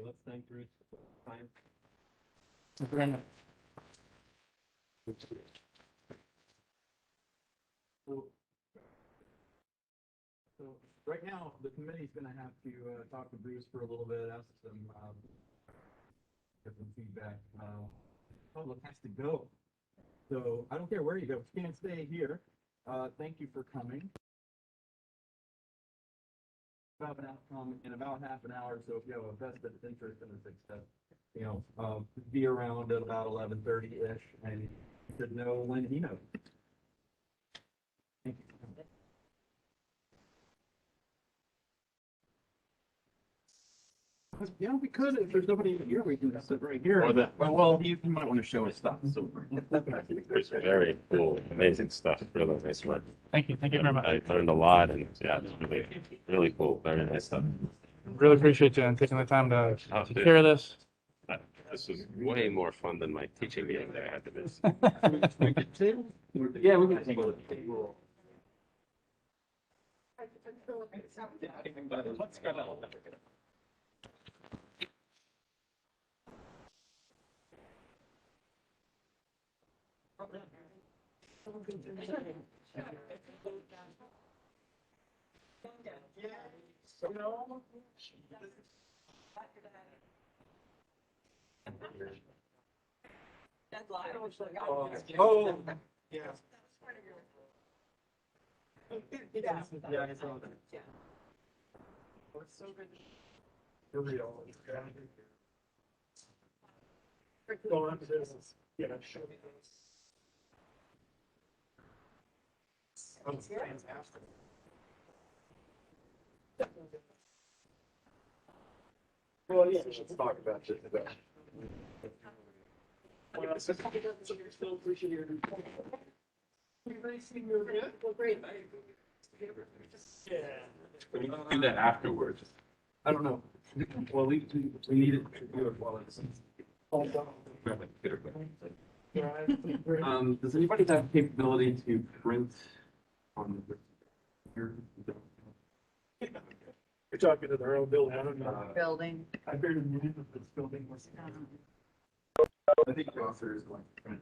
Let's thank Bruce for the time. Thank you very much. So right now, the committee's gonna have to talk to Bruce for a little bit, ask some get some feedback. Public has to go. So I don't care where you go, you can't stay here. Thank you for coming. About an outcome in about half an hour, so if you have a vested interest in this, be around at about 11:30-ish, and you should know when he knows. Thank you. Yeah, we could, if there's nobody here, we can sit right here. Or the- Well, you might want to show us stuff, so. There's very cool, amazing stuff. Really nice work. Thank you very much. I learned a lot, and yeah, it's really, really cool. Very nice stuff. Really appreciate you taking the time to Oh, take dude. care of this. This was way more fun than my teaching meeting that I had to miss. Yeah, we can take a look. Let's go. Oh, yeah. Yeah, I saw that. It's so good. For real. Go on to this. Yeah, show me this. Oh, it's fantastic. Well, yeah, let's talk about this. Still appreciate your. Well, great. Yeah. We can do that afterwards. I don't know. Well, we needed to do it while it's. Does anybody have capability to print on the? You're talking to their own building. I don't know. Building. I barely knew that this building was. I think the author is going to print.